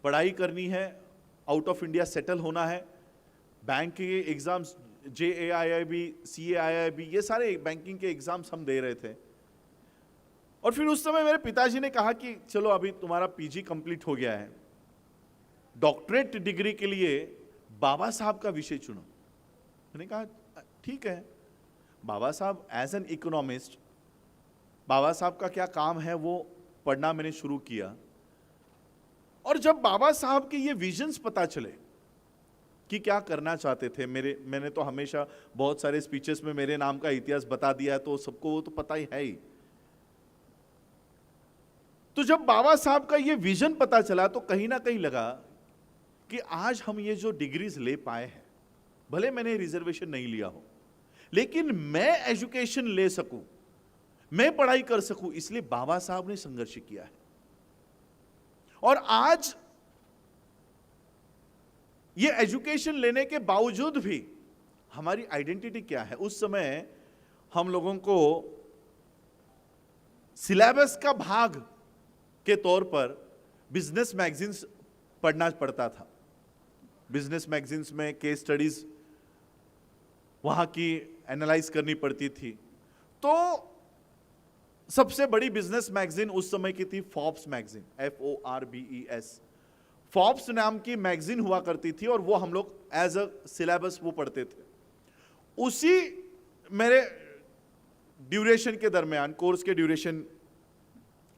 पढ़ाई करनी है, आउट ऑफ इंडिया सेटल होना है, बैंक के एग्जाम्स JAIIB, CAIIB, ये सारे बैंकिंग के एग्जाम्स हम दे रहे थे. और फिर उस समय मेरे पिताजी ने कहा कि चलो अभी तुम्हारा पीजी कंप्लीट हो गया है, डॉक्टरेट डिग्री के लिए बाबा साहब का विषय चुनो. मैंने कहा ठीक है. बाबा साहब एज एन इकोनॉमिस्ट, बाबा साहब का क्या काम है वो पढ़ना मैंने शुरू किया. और जब बाबा साहब के ये विजन्स पता चले कि क्या करना चाहते थे, मैंने तो हमेशा बहुत सारे स्पीचेस में मेरे नाम का इतिहास बता दिया है, तो सबको वो तो पता ही है ही. तो जब बाबा साहब का ये विजन पता चला तो कहीं ना कहीं लगा कि आज हम ये जो डिग्रीज ले पाए हैं, भले मैंने रिजर्वेशन नहीं लिया हो, लेकिन मैं एजुकेशन ले सकूं, मैं पढ़ाई कर सकूं, इसलिए बाबा साहब ने संघर्ष किया है. और आज ये एजुकेशन लेने के बावजूद भी हमारी आइडेंटिटी क्या है. उस समय हम लोगों को सिलेबस का भाग के तौर पर बिजनेस मैगजीन्स पढ़ना पड़ता था. बिजनेस मैगजीन्स में केस स्टडीज वहां की एनालाइज करनी पड़ती थी. तो सबसे बड़ी बिजनेस मैगजीन उस समय की थी फोर्ब्स मैगजीन, FORBES. फोर्ब्स नाम की मैगजीन हुआ करती थी और वो हम लोग एज अ सिलेबस वो पढ़ते थे. उसी मेरे ड्यूरेशन के दरमियान, कोर्स के ड्यूरेशन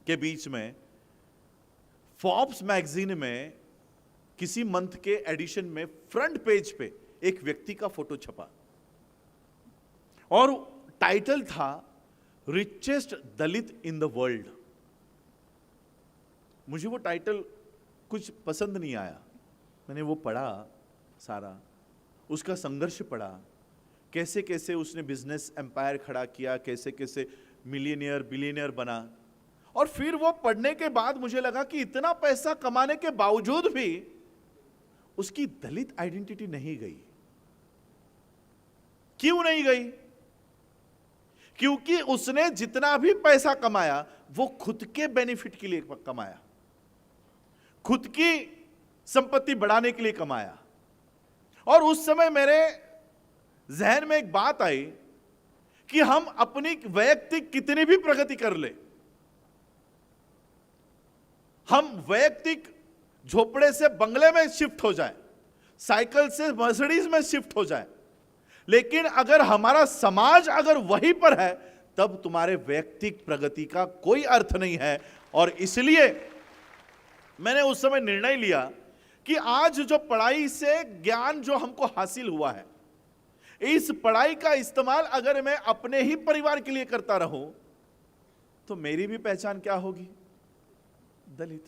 के बीच में फोर्ब्स मैगजीन में किसी मंथ के एडिशन में फ्रंट पेज पे एक व्यक्ति का फोटो छपा और टाइटल था richest Dalit in the world. मुझे वो टाइटल कुछ पसंद नहीं आया. मैंने वो पढ़ा सारा, उसका संघर्ष पढ़ा, कैसे कैसे उसने बिजनेस एम्पायर खड़ा किया, कैसे कैसे मिलियनियर बिलियनियर बना. और फिर वो पढ़ने के बाद मुझे लगा कि इतना पैसा कमाने के बावजूद भी उसकी दलित आइडेंटिटी नहीं गई. क्यों नहीं गई? क्योंकि उसने जितना भी पैसा कमाया वो खुद के बेनिफिट के लिए कमाया, खुद की संपत्ति बढ़ाने के लिए कमाया. और उस समय मेरे जहन में एक बात आई कि हम अपनी वैयक्तिक कितनी भी प्रगति कर ले, हम वैयक्तिक झोपड़े से बंगले में शिफ्ट हो जाए, साइकिल से मर्सिडीज में शिफ्ट हो जाए, लेकिन अगर हमारा समाज अगर वहीं पर है तब तुम्हारे वैयक्तिक प्रगति का कोई अर्थ नहीं है. और इसलिए मैंने उस समय निर्णय लिया कि आज जो पढ़ाई से ज्ञान जो हमको हासिल हुआ है, इस पढ़ाई का इस्तेमाल अगर मैं अपने ही परिवार के लिए करता रहूं तो मेरी भी पहचान क्या होगी? दलित।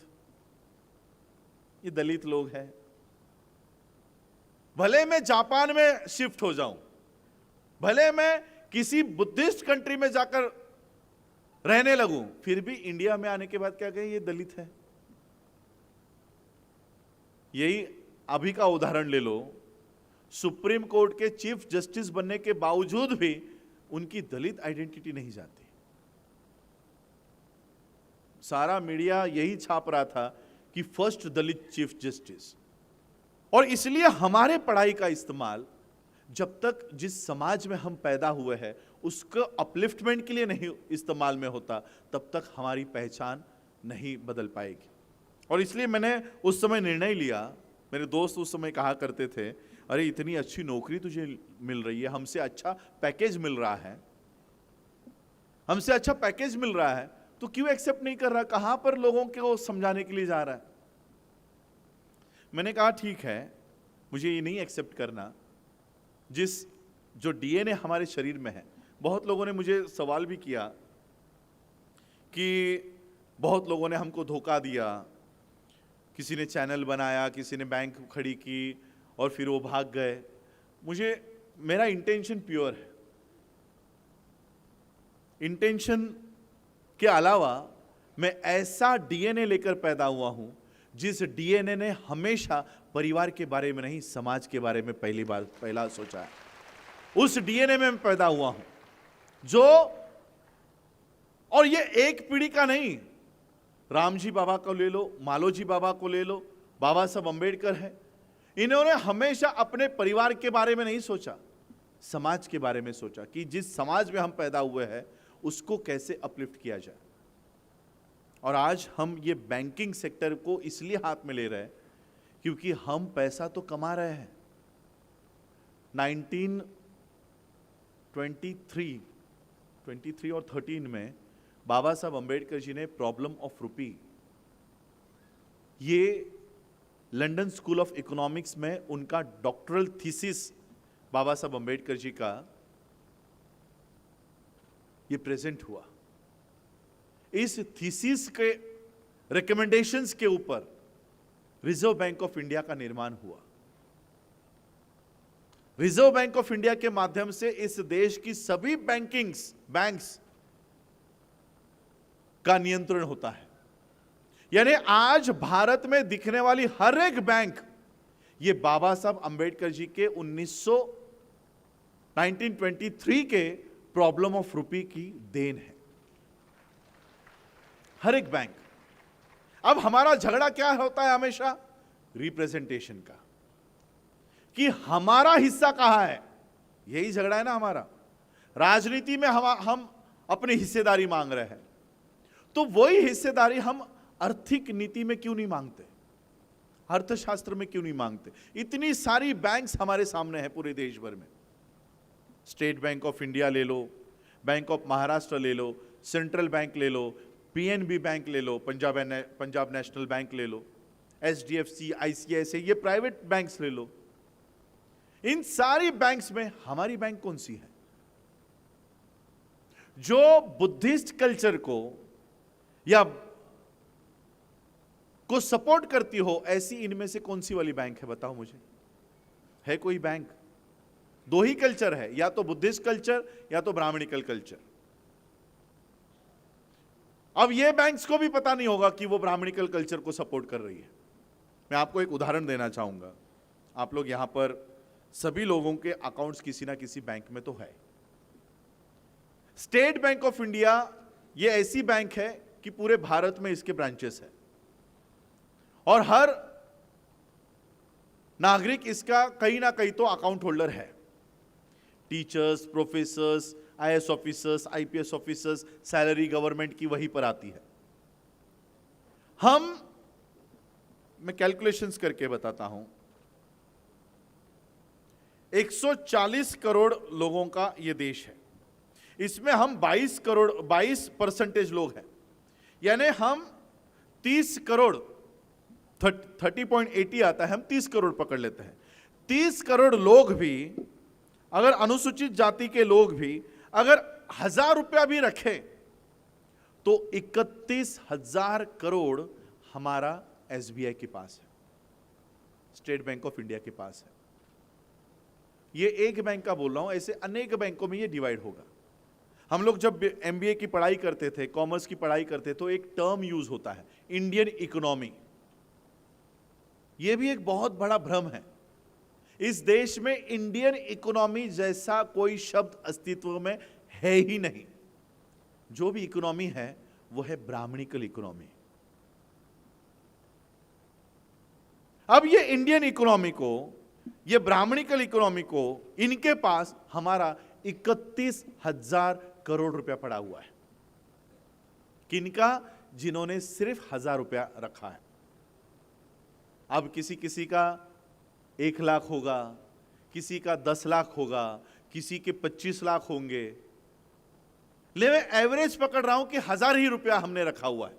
ये दलित लोग हैं। भले मैं जापान में शिफ्ट हो जाऊं, भले मैं किसी बुद्धिस्ट कंट्री में जाकर रहने लगूं, फिर भी इंडिया में आने के बाद क्या कहें? ये दलित है। यही अभी का उदाहरण ले लो, सुप्रीम कोर्ट के चीफ जस्टिस बनने के बावजूद भी उनकी दलित आइडेंटिटी नहीं जाती। सारा मीडिया यही छाप रहा था कि फर्स्ट दलित चीफ जस्टिस। और इसलिए हमारे पढ़ाई का इस्तेमाल जब तक जिस समाज में हम पैदा हुए हैं उसको अपलिफ्टमेंट के लिए नहीं इस्तेमाल में होता, तब तक हमारी पहचान नहीं बदल पाएगी। और इसलिए मैंने उस समय निर्णय लिया। मेरे दोस्त उस समय कहा करते थे, अरे इतनी अच्छी नौकरी तुझे मिल रही है, हमसे अच्छा पैकेज मिल रहा है, हमसे अच्छा पैकेज मिल रहा है, तो क्यों एक्सेप्ट नहीं कर रहा? कहां पर लोगों को समझाने के लिए जा रहा है? मैंने कहा ठीक है, मुझे ये नहीं एक्सेप्ट करना जिस जो डीएनए हमारे शरीर में है। बहुत लोगों ने मुझे सवाल भी किया कि बहुत लोगों ने हमको धोखा दिया, किसी ने चैनल बनाया, किसी ने बैंक खड़ी की और फिर वो भाग गए। मेरा इंटेंशन प्योर है। इंटेंशन के अलावा मैं ऐसा डीएनए लेकर पैदा हुआ हूं जिस डीएनए ने हमेशा परिवार के बारे में नहीं, समाज के बारे में पहला सोचा है। उस डीएनए में मैं पैदा हुआ हूं जो, और ये एक पीढ़ी का नहीं, रामजी बाबा को ले लो, मालोजी बाबा को ले लो, बाबा साहब अंबेडकर है। इन्होंने हमेशा अपने परिवार के बारे में नहीं सोचा, समाज के बारे में सोचा कि जिस समाज में हम पैदा हुए हैं उसको कैसे अपलिफ्ट किया जाए। और आज हम ये बैंकिंग सेक्टर को इसलिए हाथ में ले रहे हैं क्योंकि हम पैसा तो कमा रहे हैं। 1923 और 13 में बाबा साहब अंबेडकर जी ने प्रॉब्लम ऑफ रुपी, ये लंदन स्कूल ऑफ इकोनॉमिक्स में उनका डॉक्टरल थीसिस बाबा साहब अंबेडकर जी का ये प्रेजेंट हुआ। इस थीसिस के रिकमेंडेशंस के ऊपर रिजर्व बैंक ऑफ इंडिया का निर्माण हुआ। रिजर्व बैंक ऑफ इंडिया के माध्यम से इस देश की सभी बैंक्स का नियंत्रण होता है। यानी आज भारत में दिखने वाली हर एक बैंक ये बाबा साहब अंबेडकर जी के 1923 के प्रॉब्लम ऑफ रुपी की देन है, हर एक बैंक। अब हमारा झगड़ा क्या होता है हमेशा? रिप्रेजेंटेशन का, कि हमारा हिस्सा कहां है। यही झगड़ा है ना हमारा। राजनीति में हम अपनी हिस्सेदारी मांग रहे हैं, तो वही हिस्सेदारी हम आर्थिक नीति में क्यों नहीं मांगते, अर्थशास्त्र में क्यों नहीं मांगते? इतनी सारी बैंक्स हमारे सामने है पूरे देश भर में। स्टेट बैंक ऑफ इंडिया ले लो, बैंक ऑफ महाराष्ट्र ले लो, सेंट्रल बैंक ले लो, पीएनबी बैंक ले लो, पंजाब नेशनल बैंक ले लो, एचडीएफसी, आईसीआईसीआई, ये प्राइवेट बैंक्स ले लो। इन सारी बैंक्स में हमारी बैंक कौन सी है? जो बुद्धिस्ट कल्चर को या को सपोर्ट करती हो, ऐसी इनमें से कौन सी वाली बैंक है? बताओ मुझे, है कोई बैंक? दो ही कल्चर है, या तो बुद्धिस्ट कल्चर या तो ब्राह्मणिकल कल्चर। अब ये बैंक्स को भी पता नहीं होगा कि वो ब्राह्मणिकल कल्चर को सपोर्ट कर रही है। मैं आपको एक उदाहरण देना चाहूंगा। आप लोग यहां पर सभी लोगों के अकाउंट्स किसी ना किसी बैंक में तो है। स्टेट बैंक ऑफ इंडिया ये ऐसी बैंक है कि पूरे भारत में इसके ब्रांचेस है और हर नागरिक इसका कहीं ना कहीं तो अकाउंट होल्डर है। Teachers, professors, IAS officers, IPS officers, salary government की वहीं पर आती है। मैं कैलकुलेशंस करके बताता हूं, 140 करोड़ लोगों का यह देश है। इसमें हम 22% लोग हैं, यानी हम 30 करोड़ 30.80 आता है, हम 30 करोड़ पकड़ लेते हैं। 30 करोड़ लोग भी, अगर अनुसूचित जाति के लोग भी अगर 1,000 रुपया भी रखे तो 31,000 करोड़ हमारा एसबीआई के पास है, स्टेट बैंक ऑफ इंडिया के पास है। ये एक बैंक का बोल रहा हूं, ऐसे अनेक बैंकों में ये डिवाइड होगा। हम लोग जब एमबीए की पढ़ाई करते थे, कॉमर्स की पढ़ाई करते तो एक टर्म यूज होता है, इंडियन इकोनॉमी। यह भी एक बहुत बड़ा भ्रम है। इस देश में इंडियन इकोनॉमी जैसा कोई शब्द अस्तित्व में है ही नहीं। जो भी इकोनॉमी है वो है ब्राह्मणिकल इकोनॉमी। अब ये इंडियन इकोनॉमी को, ये ब्राह्मणिकल इकोनॉमी को, इनके पास हमारा 31,000 करोड़ रुपया पड़ा हुआ है। किनका? जिन्होंने सिर्फ 1,000 रुपया रखा है। अब किसी किसी का 1 लाख होगा, किसी का 10 लाख होगा, किसी के 25 लाख होंगे, ले मैं एवरेज पकड़ रहा हूं कि 1,000 ही रुपया हमने रखा हुआ है।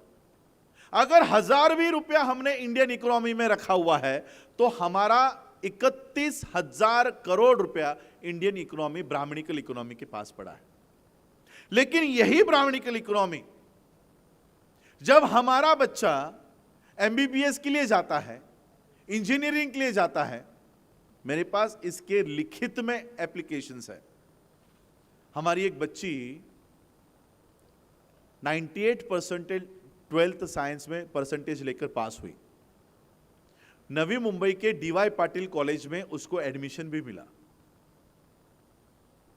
अगर 1,000 भी रुपया हमने इंडियन इकोनॉमी में रखा हुआ है तो हमारा 31,000 करोड़ रुपया इंडियन इकोनॉमी, ब्राह्मणिकल इकोनॉमी के पास पड़ा है। लेकिन यही ब्राह्मणिकल इकोनॉमी जब हमारा बच्चा एमबीबीएस के लिए जाता है, इंजीनियरिंग के लिए जाता है, मेरे पास इसके लिखित में एप्लीकेशंस है। हमारी एक बच्ची 98% 12th साइंस में परसेंटेज लेकर पास हुई। नवी मुंबई के डीवाई पाटिल कॉलेज में उसको एडमिशन भी मिला,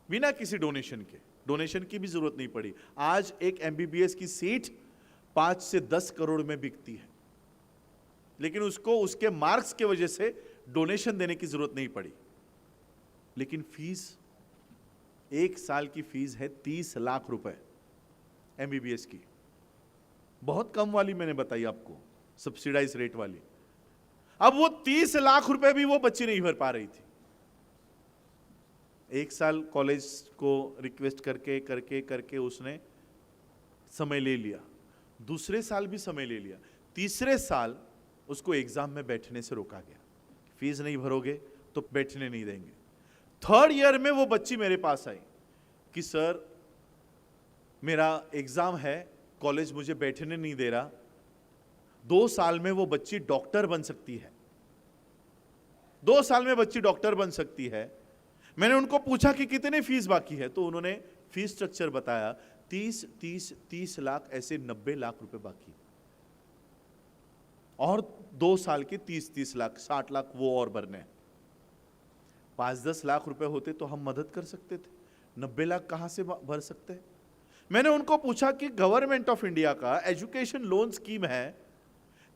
बिना किसी डोनेशन के। डोनेशन की भी जरूरत नहीं पड़ी। आज एक एमबीबीएस की सीट 5 से 10 करोड़ में बिकती है, लेकिन उसको उसके मार्क्स के वजह से डोनेशन देने की जरूरत नहीं पड़ी। लेकिन फीस, 1 साल की फीस है 30 लाख रुपए एमबीबीएस की। बहुत कम वाली मैंने बताई आपको, सब्सिडाइज रेट वाली। अब वो 30 लाख रुपए भी वो बच्ची नहीं भर पा रही थी। 1 साल कॉलेज को रिक्वेस्ट करके करके करके उसने समय ले लिया, दूसरे साल भी समय ले लिया, तीसरे साल उसको एग्जाम में बैठने से रोका गया। फीस नहीं भरोगे तो बैठने नहीं देंगे। 3rd ईयर में वो बच्ची मेरे पास आई कि सर मेरा एग्जाम है, कॉलेज मुझे बैठने नहीं दे रहा। 2 साल में वो बच्ची डॉक्टर बन सकती है, 2 साल में बच्ची डॉक्टर बन सकती है। मैंने उनको पूछा कि कितने फीस बाकी है, तो उन्होंने फीस स्ट्रक्चर बताया, 30 लाख, ऐसे 90 लाख रुपए बाकी, और 2 साल के 30 लाख, 60 लाख वो और भरने हैं। 5-10 लाख रुपए होते तो हम मदद कर सकते थे, 90 लाख कहां से भर सकते हैं? मैंने उनको पूछा कि गवर्नमेंट ऑफ इंडिया का एजुकेशन लोन स्कीम है,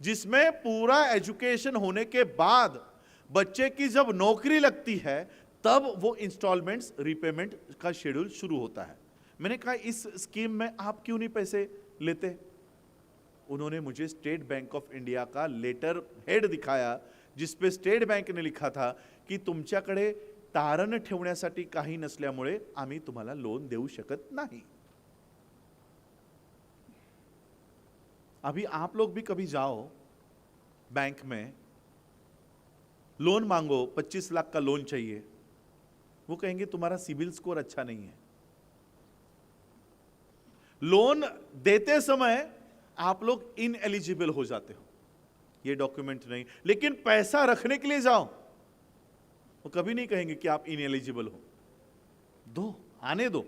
जिसमें पूरा एजुकेशन होने के बाद बच्चे की जब नौकरी लगती है तब वो इंस्टॉलमेंट्स, रीपेमेंट का शेड्यूल शुरू होता है। मैंने कहा इस स्कीम में आप क्यों नहीं पैसे लेते? उन्होंने मुझे स्टेट बैंक ऑफ इंडिया का लेटर हेड दिखाया, जिसपे स्टेट बैंक ने लिखा था की तुमच्याकडे तारण ठेवण्यासाठी काही नसल्यामुळे आम्ही तुम्हाला लोन देऊ शकत नाही। अभी आप लोग भी कभी जाओ बैंक में, लोन मांगो, 25 लाख का लोन चाहिए, वो कहेंगे तुम्हारा सिबिल स्कोर अच्छा नहीं है। लोन देते समय आप लोग इनएलिजिबल हो जाते हो, ये डॉक्यूमेंट नहीं। लेकिन पैसा रखने के लिए जाओ, वो कभी नहीं कहेंगे कि आप इनएलिजिबल हो, दो, आने दो।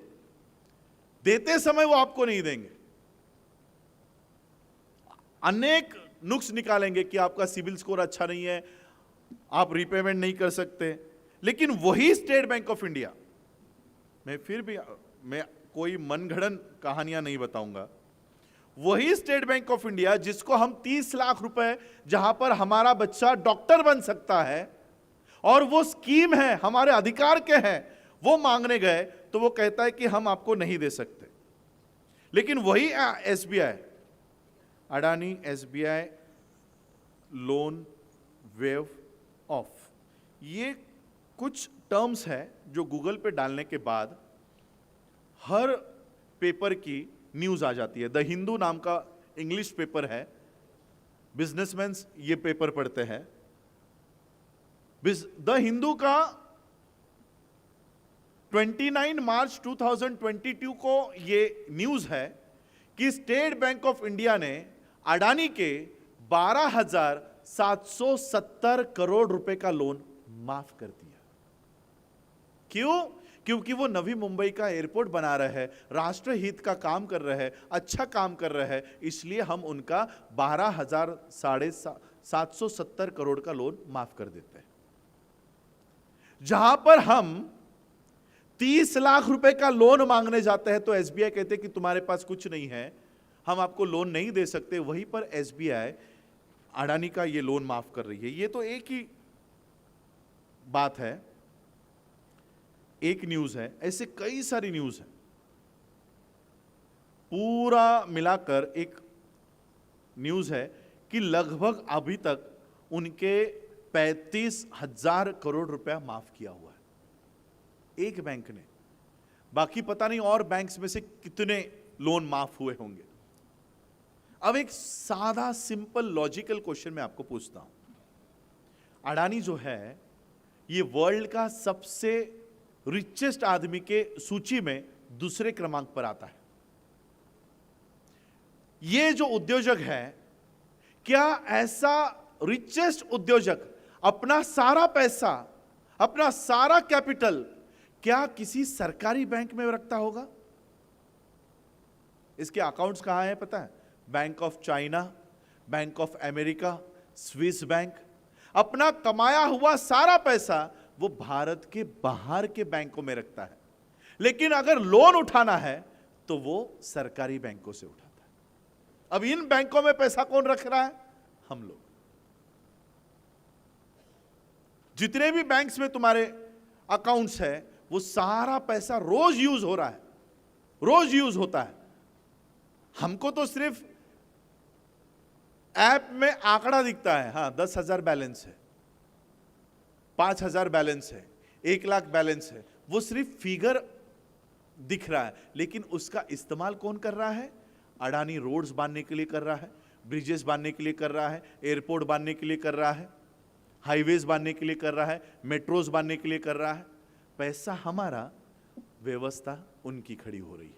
देते समय वो आपको नहीं देंगे, अनेक नुक्स निकालेंगे कि आपका सिबिल स्कोर अच्छा नहीं है, आप रीपेमेंट नहीं कर सकते। लेकिन वही स्टेट बैंक ऑफ इंडिया, मैं कोई मनगढ़ंत कहानियां नहीं बताऊंगा, वही स्टेट बैंक ऑफ इंडिया जिसको हम 30 लाख रुपए, जहां पर हमारा बच्चा डॉक्टर बन सकता है और वो स्कीम है, हमारे अधिकार के हैं, वो मांगने गए तो वो कहता है कि हम आपको नहीं दे सकते। लेकिन वही SBI, Adani SBI loan wave of, ये कुछ टर्म्स है जो गूगल पे डालने के बाद हर पेपर की न्यूज आ जाती है। द हिंदू नाम का इंग्लिश पेपर है, बिजनेसमैन ये पेपर पढ़ते हैं। द हिंदू का 29 मार्च 2022 को ये न्यूज है कि स्टेट बैंक ऑफ इंडिया ने अडानी के 12,770 करोड़ रुपए का लोन माफ कर दिया। क्यों? क्योंकि वो नवी मुंबई का एयरपोर्ट बना रहे हैं, राष्ट्र हित का काम कर रहे हैं, अच्छा काम कर रहे हैं, इसलिए हम उनका 12,770 करोड़ का लोन माफ कर देते हैं। जहां पर हम 30 लाख रुपए का लोन मांगने जाते हैं तो एसबीआई कहते हैं कि तुम्हारे पास कुछ नहीं है, हम आपको लोन नहीं दे सकते। वहीं पर एसबीआई अडानी का ये लोन माफ कर रही है। ये तो एक ही बात है, एक न्यूज है, ऐसे कई सारी न्यूज है। पूरा मिलाकर एक न्यूज है कि लगभग अभी तक उनके 35,000 करोड़ रुपया माफ किया हुआ है एक बैंक ने। बाकी पता नहीं और बैंक्स में से कितने लोन माफ हुए होंगे। अब एक सादा सिंपल लॉजिकल क्वेश्चन मैं आपको पूछता हूं। अडानी जो है ये वर्ल्ड का सबसे रिचेस्ट आदमी के सूची में दूसरे क्रमांक पर आता है। ये जो उद्योजक है, क्या ऐसा रिचेस्ट उद्योजक अपना सारा पैसा, अपना सारा कैपिटल क्या किसी सरकारी बैंक में रखता होगा? इसके अकाउंट्स कहां हैं पता है? Bank of China, bank of America, Swiss bank. अपना कमाया हुआ सारा पैसा वो भारत के बाहर के बैंकों में रखता है, लेकिन अगर लोन उठाना है तो वो सरकारी बैंकों से उठाता है। अब इन बैंकों में पैसा कौन रख रहा है? हम लोग। जितने भी बैंक्स में तुम्हारे अकाउंट्स है वो सारा पैसा रोज यूज हो रहा है, रोज यूज होता है। हमको तो सिर्फ ऐप में आंकड़ा दिखता है, हाँ 10,000 बैलेंस है, 5,000 बैलेंस है, 1 लाख बैलेंस है, वो सिर्फ फिगर दिख रहा है, लेकिन उसका इस्तेमाल कौन कर रहा है? अडानी रोड्स बांधने के लिए कर रहा है, ब्रिजेस बांधने के लिए कर रहा है, एयरपोर्ट बांधने के लिए कर रहा है, हाईवेज बांधने के लिए कर रहा है, मेट्रोज बांधने के लिए कर रहा है। पैसा हमारा, व्यवस्था उनकी खड़ी हो रही है।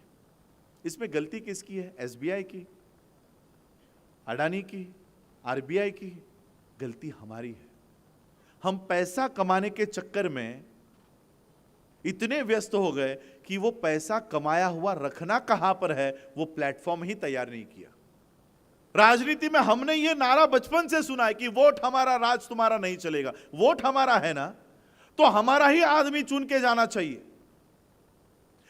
इसमें गलती किसकी है? एसबीआई की, अडानी की, आरबीआई की? गलती हमारी है। हम पैसा कमाने के चक्कर में इतने व्यस्त हो गए कि वो पैसा कमाया हुआ रखना कहां पर है वो प्लेटफॉर्म ही तैयार नहीं किया। राजनीति में हमने ये नारा बचपन से सुना है कि वोट हमारा, राज तुम्हारा नहीं चलेगा। वोट हमारा है ना, तो हमारा ही आदमी चुन के जाना चाहिए।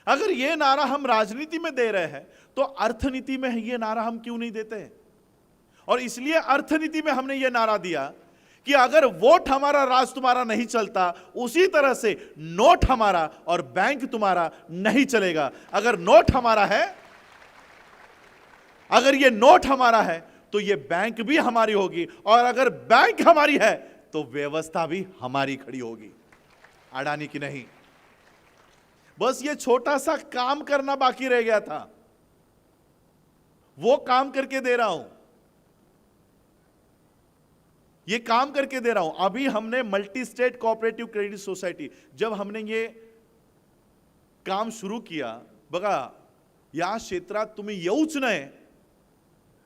अगर ये नारा हम राजनीति में दे रहे हैं तो अर्थनीति में ये नारा हम क्यों नहीं देते? और इसलिए अर्थनीति में हमने ये नारा दिया कि अगर वोट हमारा, राज तुम्हारा नहीं चलता, उसी तरह से नोट हमारा और बैंक तुम्हारा नहीं चलेगा। अगर नोट हमारा है, अगर ये नोट हमारा है तो ये बैंक भी हमारी होगी, और अगर बैंक हमारी है तो व्यवस्था भी हमारी खड़ी होगी, अडानी की नहीं। बस ये छोटा सा काम करना बाकी रह गया था, वो काम करके दे रहा हूं, ये काम करके दे रहा हूं। अभी हमने multi state cooperative credit society, जब हमने ये काम सुरू किया, बघा या क्षेत्रात तुम्ही येऊच नये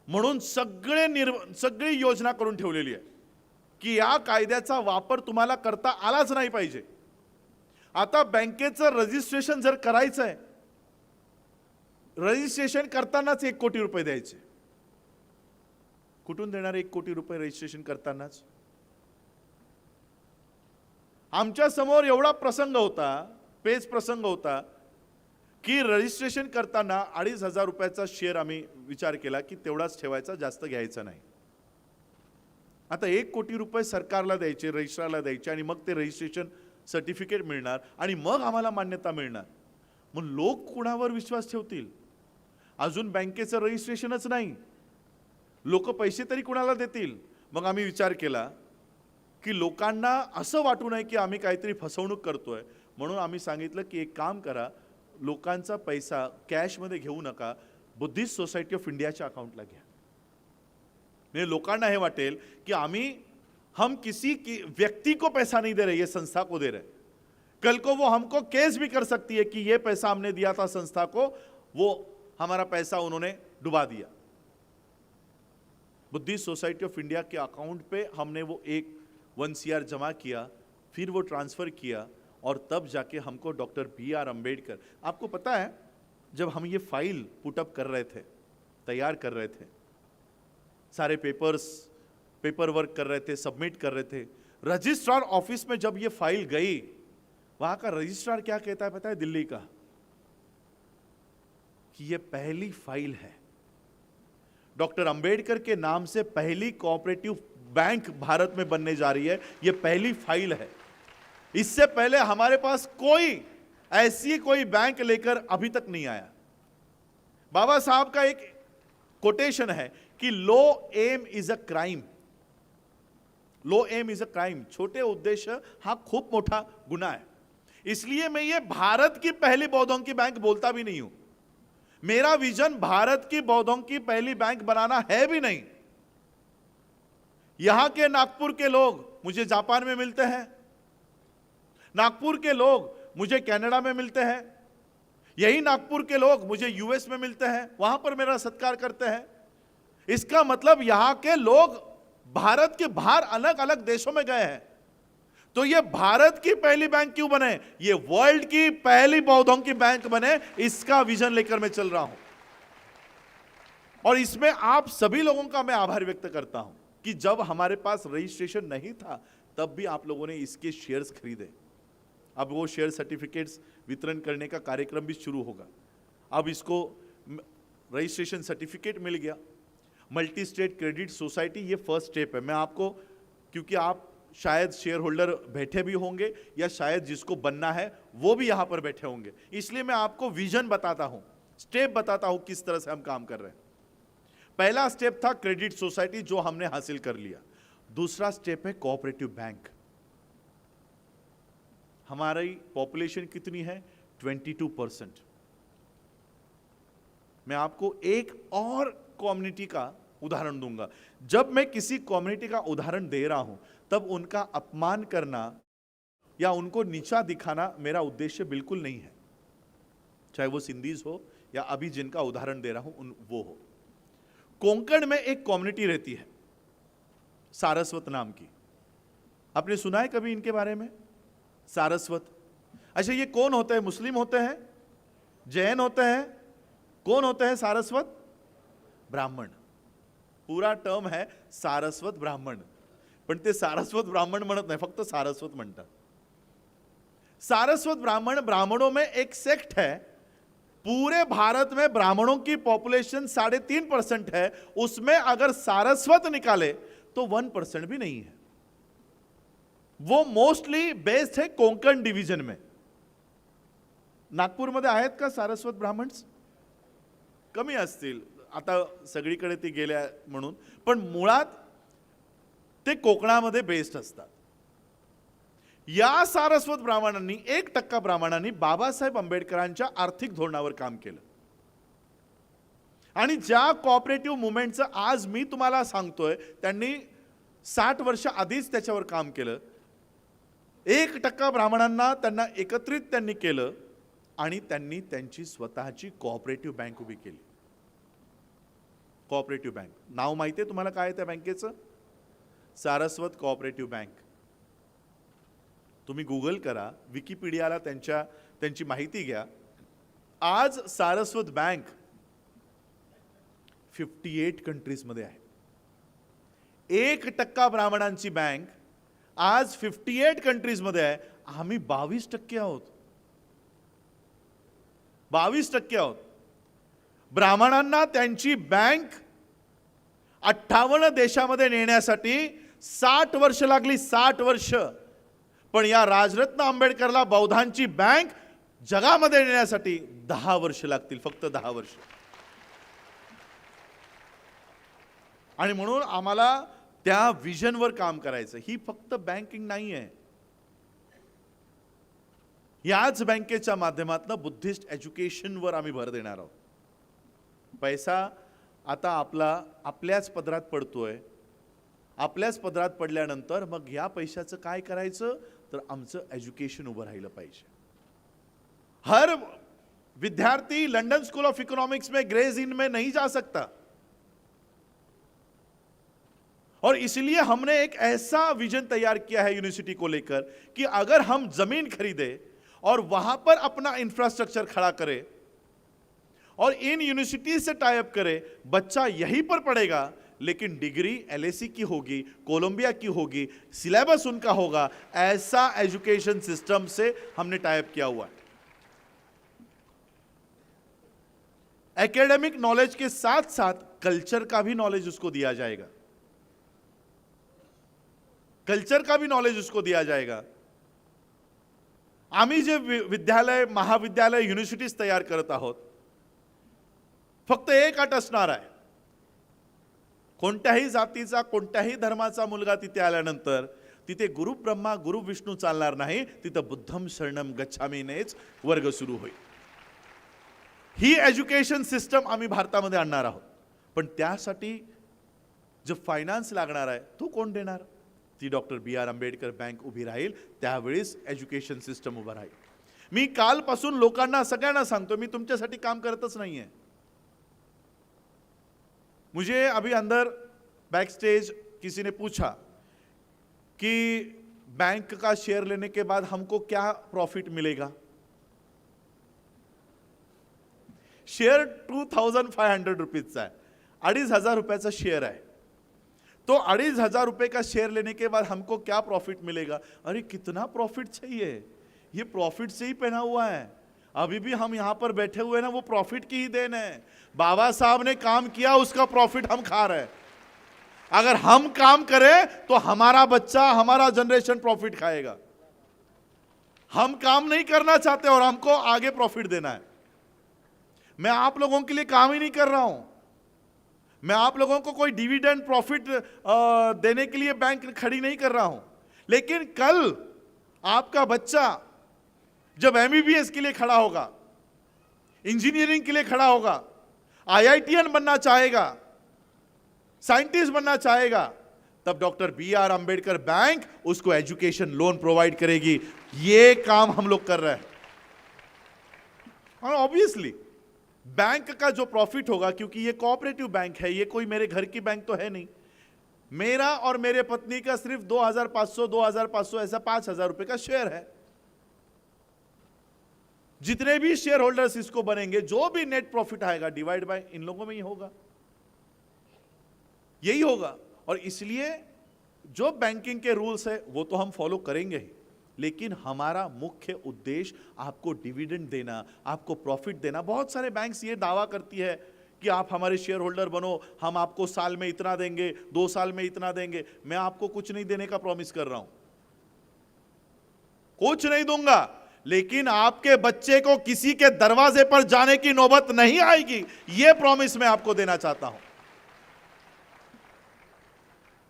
म्हणून सगळी योजना करून ठेवलेली आहे की या कायद्याचा वापर तुम्हाला करता आलाच नाही पाहिजे। आता बँकेचं रजिस्ट्रेशन जर करायचं आहे, रजिस्ट्रेशन करतानाच 1 कोटी रुपये द्यायचे। कुठून देणार 1 कोटी रुपये रजिस्ट्रेशन करतानाच? आमच्या समोर एवढा प्रसंग होता, पेच प्रसंग होता की रजिस्ट्रेशन करताना 2,500 रुपयाचा शेअर आम्ही विचार केला की तेवढाच ठेवायचा, जास्त घ्यायचा नाही। आता 1 कोटी रुपये सरकारला द्यायचे, रजिस्ट्रारला द्यायचे, आणि मग ते रजिस्ट्रेशन सर्टिफिकेट मिळणार आणि मग आम्हाला मान्यता मिळणार। मग लोक कुणावर विश्वास ठेवतील? अजून बँकेचं रजिस्ट्रेशनच नाही, लोक पैसे तरी कुणाला देतील? मग आम्ही विचार केला की लोकांना असं वाटू नये की आम्ही काहीतरी फसवणूक करतोय, म्हणून आम्ही सांगितलं की एक काम करा, लोकांचा पैसा कॅश मध्ये घेऊ नका, बुद्धिस्ट सोसायटी ऑफ इंडियाच्या अकाउंटला घ्या। म्हणजे लोकांना हे वाटेल की हम किसी व्यक्ति को पैसा नहीं दे रहे, ये संस्था को दे रहे। कल को वो हमको केस भी कर सकती है कि ये पैसा हमने दिया था संस्था को, वो हमारा पैसा उन्होंने डुबा दिया। बुद्धिस्ट सोसाइटी ऑफ इंडिया के अकाउंट पे हमने वो 1 CR जमा किया, फिर वो ट्रांसफर किया, और तब जाके हमको डॉक्टर BR अम्बेडकर, आपको पता है जब हम ये फाइल पुटअप कर रहे थे, तैयार कर रहे थे, सारे पेपर वर्क कर रहे थे, सबमिट कर रहे थे, रजिस्ट्रार ऑफिस में जब ये फाइल गई, वहां का रजिस्ट्रार क्या कहता है पता है दिल्ली का, कि ये पहली फाइल है, डॉक्टर अंबेडकर के नाम से पहली कोऑपरेटिव बैंक भारत में बनने जा रही है, ये पहली फाइल है। इससे पहले हमारे पास कोई बैंक लेकर अभी तक नहीं आया। बाबा साहब का एक कोटेशन है कि low aim is a crime, low aim is a crime, छोटे उद्देश्य हा खूप मोठा गुन्हा है। इसलिए मैं ये भारत की पहली बौद्धों की बैंक बोलता भी नहीं हूं। मेरा विजन भारत की बौद्धों की पहली बैंक बनाना है भी नहीं। यहां के नागपुर के लोग मुझे जापान में मिलते हैं, नागपुर के लोग मुझे कनाडा में मिलते हैं, यही नागपुर के लोग मुझे यूएस में मिलते हैं, वहां पर मेरा सत्कार करते हैं। इसका मतलब यहां के लोग भारत के बाहर अलग अलग देशों में गए हैं। तो ये भारत की पहली बैंक क्यों बने, ये वर्ल्ड की पहली बौद्धों की बैंक बने, इसका विजन लेकर मैं चल रहा हूं। और इसमें आप सभी लोगों का मैं आभार व्यक्त करता हूं कि जब हमारे पास रजिस्ट्रेशन नहीं था तब भी आप लोगों ने इसके शेयर्स खरीदे। अब वो शेयर सर्टिफिकेट्स वितरण करने का कार्यक्रम भी शुरू होगा। अब इसको रजिस्ट्रेशन सर्टिफिकेट मिल गया। मल्टी स्टेट क्रेडिट सोसाइटी ये फर्स्ट स्टेप है। मैं आपको, क्योंकि आप शायद शेयर होल्डर बैठे भी होंगे या शायद जिसको बनना है वो भी यहां पर बैठे होंगे, इसलिए मैं आपको विजन बताता हूं, स्टेप बताता हूं किस तरह से हम काम कर रहे हैं। पहला स्टेप था क्रेडिट सोसाइटी, जो हमने हासिल कर लिया। दूसरा स्टेप है कोऑपरेटिव बैंक। हमारी पॉपुलेशन कितनी है? 22%। मैं आपको एक और कम्युनिटी का उदाहरण दूंगा। जब मैं किसी कम्युनिटी का उदाहरण दे रहा हूं तब उनका अपमान करना या उनको नीचा दिखाना मेरा उद्देश्य बिल्कुल नहीं है, चाहे वो सिंधीज हो या अभी जिनका उदाहरण दे रहा हूं वो हो। कोंकण में एक कम्युनिटी रहती है सारस्वत नाम की, आपने सुना है कभी इनके बारे में? सारस्वत। अच्छा, ये कौन होते हैं? मुस्लिम होते हैं, जैन होते हैं, कौन होते हैं सारस्वत? ब्राह्मण। पूरा टर्म है सारस्वत ब्राह्मण, पण ते सारस्वत ब्राह्मण म्हणत नाही, फक्त सारस्वत म्हणतात। सारस्वत ब्राह्मण, ब्राह्मणों में एक सेक्ट है। पूरे भारत में ब्राह्मणों की पॉपुलेशन 3.5% है, उसमें अगर सारस्वत निकाले तो 1% भी नहीं है। वो मोस्टली बेस्ड है कोंकण डिवीजन में। नागपूरमध्ये आहेत का सारस्वत ब्राह्मण्स? कमी असतील, आता सगळीकडे ते गेल्या म्हणून, पण मुळात ते कोकणामध्ये बेस्ड असतात। या सारस्वत ब्राह्मणांनी 1% ब्राह्मणांनी बाबासाहेब आंबेडकरांच्या आर्थिक धोरणावर काम केलं। आणि ज्या कोऑपरेटिव्ह मुवमेंटचं आज मी तुम्हाला सांगतोय, त्यांनी 60 वर्ष आधीच त्याच्यावर काम केलं। 1% ब्राह्मणांना त्यांना एकत्रित त्यांनी केलं आणि त्यांनी त्यांची स्वतःची कोऑपरेटिव्ह बँक उभी केली। कोऑपरेटिव्ह बँक नाव माहिती आहे तुम्हाला काय आहे त्या बँकेचं? Saraswat cooperative bank. तुम्ही गूगल करा, विकिपीडियाला त्यांची माहिती घ्या। आज सारस्वत बँक 58 कंट्रीज मध्ये आहे। 1% ब्राह्मणांची बँक आज 58 कंट्रीज मध्ये आहे। आम्ही 22% आहोत, 22% आहोत। ब्राह्मणांना त्यांची बँक 58 देशामध्ये नेण्यासाठी 60 वर्ष लागली, 60 वर्ष। पण या राजरत्न आंबेडकरला बौद्धांची बँक जगामध्ये नेण्यासाठी 10 वर्ष लागतील, फक्त 10 वर्ष। आणि म्हणून आम्हाला त्या विजनवर काम करायचं। ही फक्त बँकिंग नाही आहे, याच बँकेच्या माध्यमातून बुद्धिस्ट एज्युकेशनवर आम्ही भर देणार आहोत। पैसा आता आपल्याच पदरात पडतोय. आपल्याच पदरात पडल्यानंतर मग या पैशाचं काय करायचं, तर आमचं एज्युकेशन उभं राहिलं पाहिजे. हर विद्यार्थी लंदन स्कूल ऑफ इकोनॉमिक्स में ग्रेज इन में नहीं जा सकता, और इसलिए हमने एक ऐसा विजन तैयार किया है यूनिवर्सिटी को लेकर कि अगर हम जमीन खरीदे और वहां पर अपना इंफ्रास्ट्रक्चर खड़ा करें और इन यूनिवर्सिटी से टाई अप करें, बच्चा यहीं पर पढ़ेगा लेकिन डिग्री एलएसी की होगी, कोलंबिया की होगी, सिलेबस उनका होगा. ऐसा एजुकेशन सिस्टम से हमने टाई अप किया हुआ है. एकेडमिक नॉलेज के साथ साथ कल्चर का भी नॉलेज उसको दिया जाएगा. कल्चर का भी नॉलेज उसको दिया जाएगा. आम्ही जे विद्यालय, महाविद्यालय, युनिव्हर्सिटीज तयार करत आहोत, फक्त एक अट असणार आहे. कोणत्याही जातीचा, कोणत्याही धर्माचा मुलगा तिथे आल्यानंतर तिथे गुरु ब्रह्मा गुरु विष्णू चालणार नाही, तिथं बुद्धम शरणम गच्छामीनेच वर्ग सुरू होईल. ही एज्युकेशन सिस्टम आम्ही भारतामध्ये आणणार आहोत. पण त्यासाठी जो फायनान्स लागणार आहे तो कोण देणार? ती डॉक्टर B.R. आंबेडकर बँक उभी राहील, त्यावेळेस एज्युकेशन सिस्टम उभं राहील. मी कालपासून लोकांना सगळ्यांना सांगतो, मी तुमच्यासाठी काम करतच नाहीये. मुझे अभी अंदर बैक स्टेज किसी ने पूछा कि बैंक का शेयर लेने के बाद हमको क्या प्रॉफिट मिलेगा. शेयर 2500 रुपीजचा आहे, 2500 रुपयाचा शेयर आहे. तो 2500 रुपए का शेयर लेने के बाद हमको क्या प्रॉफिट मिलेगा. अरे कितना प्रॉफिट चाहिए, ये प्रॉफिट से ही पहना हुआ है. अभी भी हम यहां पर बैठे हुए ना, वो प्रॉफिट की ही देन है. बाबा साहब ने काम किया, उसका प्रॉफिट हम खा रहे हैं. अगर हम काम करें तो हमारा बच्चा, हमारा जनरेशन प्रॉफिट खाएगा. हम काम नहीं करना चाहते और हमको आगे प्रॉफिट देना है. मैं आप लोगों के लिए काम ही नहीं कर रहा हूं. मैं आप लोगों को कोई डिविडेंड प्रॉफिट देने के लिए बैंक खड़ी नहीं कर रहा हूं. लेकिन कल आपका बच्चा जब एमबीबीएस के लिए खड़ा होगा, इंजीनियरिंग के लिए खड़ा होगा, आईआईटीएन बनना चाहेगा, साइंटिस्ट बनना चाहेगा, तब डॉक्टर B.R. आंबेडकर बैंक उसको एजुकेशन लोन प्रोवाइड करेगी. ये काम हम लोग कर रहे हैं. और ऑब्वियसली बैंक का जो प्रॉफिट होगा, क्योंकि ये कोऑपरेटिव बैंक है, ये कोई मेरे घर की बैंक तो है नहीं. मेरा और मेरे पत्नी का सिर्फ 2500 ऐसा 5000 रुपए का शेयर है. जितने भी शेयर होल्डर्स इसको बनेंगे, जो भी नेट प्रॉफिट आएगा डिवाइड बाय इन लोगों में ही होगा, यही होगा. और इसलिए जो बैंकिंग के रूल्स है वो तो हम फॉलो करेंगे ही, लेकिन हमारा मुख्य उद्देश्य आपको डिविडेंड देना, आपको प्रॉफिट देना. बहुत सारे बैंक्स ये दावा करती है कि आप हमारे शेयर होल्डर बनो, हम आपको साल में इतना देंगे, 2 साल में इतना देंगे. मैं आपको कुछ नहीं देने का प्रॉमिस कर रहा हूं, कुछ नहीं दूंगा, लेकिन आपके बच्चे को किसी के दरवाजे पर जाने की नौबत नहीं आएगी, यह प्रॉमिस मैं आपको देना चाहता हूं.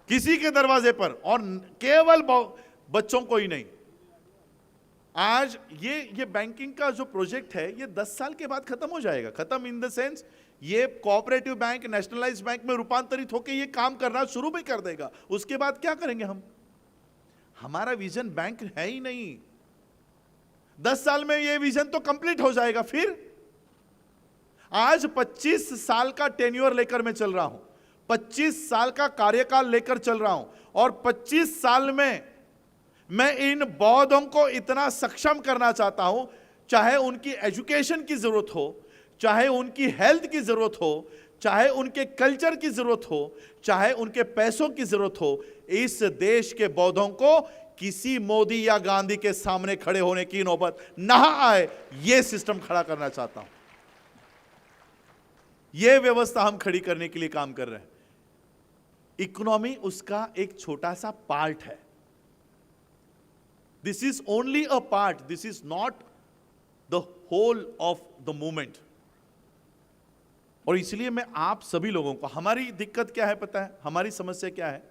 किसी के दरवाजे पर, और केवल बच्चों को ही नहीं. आज ये बैंकिंग का जो प्रोजेक्ट है, ये 10 साल के बाद खत्म हो जाएगा. खत्म इन द सेंस, ये कोऑपरेटिव बैंक नेशनलाइज बैंक में रूपांतरित होकर ये काम करना शुरू भी कर देगा. उसके बाद क्या करेंगे हम? हमारा विजन बैंक है ही नहीं. 10 साल में ये विजन तो कंप्लीट हो जाएगा. फिर आज 25 साल का टेन्योर लेकर मैं चल रहा हूं, 25 साल का कार्यकाल लेकर चल रहा हूं, और 25 साल में मैं इन बौद्धों को इतना सक्षम करना चाहता हूं, चाहे उनकी एजुकेशन की जरूरत हो, चाहे उनकी हेल्थ की जरूरत हो, चाहे उनके कल्चर की जरूरत हो, चाहे उनके पैसों की जरूरत हो. इस देश के बौद्धों को किसी मोदी या गांधी के सामने खड़े होने की नौबत ना आए, यह सिस्टम खड़ा करना चाहता हूं. यह व्यवस्था हम खड़ी करने के लिए काम कर रहे हैं. इकोनॉमी उसका एक छोटा सा पार्ट है. This is only a part, this is not the whole of the movement. और इसलिए मैं आप सभी लोगों को, हमारी दिक्कत क्या है पता है, हमारी समस्या क्या है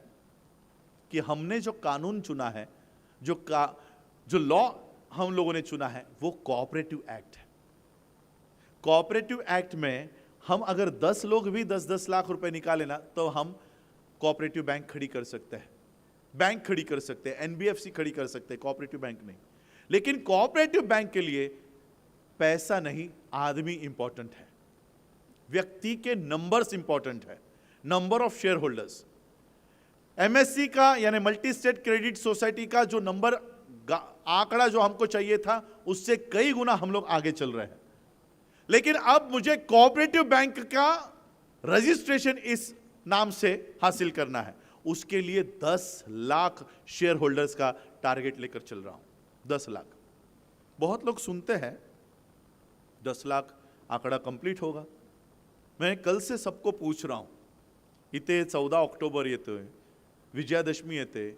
कि हमने जो कानून चुना है, जो लॉ हम लोगों ने चुना है, वो कोऑपरेटिव एक्ट है. कोऑपरेटिव एक्ट में हम अगर 10 लोग भी 10-10 लाख रुपए निकाले ना तो हम कोऑपरेटिव बैंक खड़ी कर सकते हैं, बैंक खड़ी कर सकते हैं, एनबीएफसी खड़ी कर सकते हैं, कोऑपरेटिव बैंक नहीं। लेकिन कोऑपरेटिव बैंक के लिए पैसा नहीं, आदमी इंपॉर्टेंट है, व्यक्ति के नंबर्स इंपॉर्टेंट है, number of share holders. MSc का यानी मल्टी स्टेट क्रेडिट सोसाइटी का जो नंबर आंकड़ा जो हमको चाहिए था उससे कई गुना हम लोग आगे चल रहे हैं। लेकिन अब मुझे कोऑपरेटिव बैंक का रजिस्ट्रेशन इस नाम से हासिल करना है, उसके लिए 10 लाख शेयर होल्डर्स का टारगेट लेकर चल रहा हूं। 10 लाख, बहुत लोग सुनते हैं 10 लाख आंकड़ा कंप्लीट होगा। मैं कल से सबको पूछ रहा हूं, इथे 14 ऑक्टोबर येतोय, विजयादशमी येते,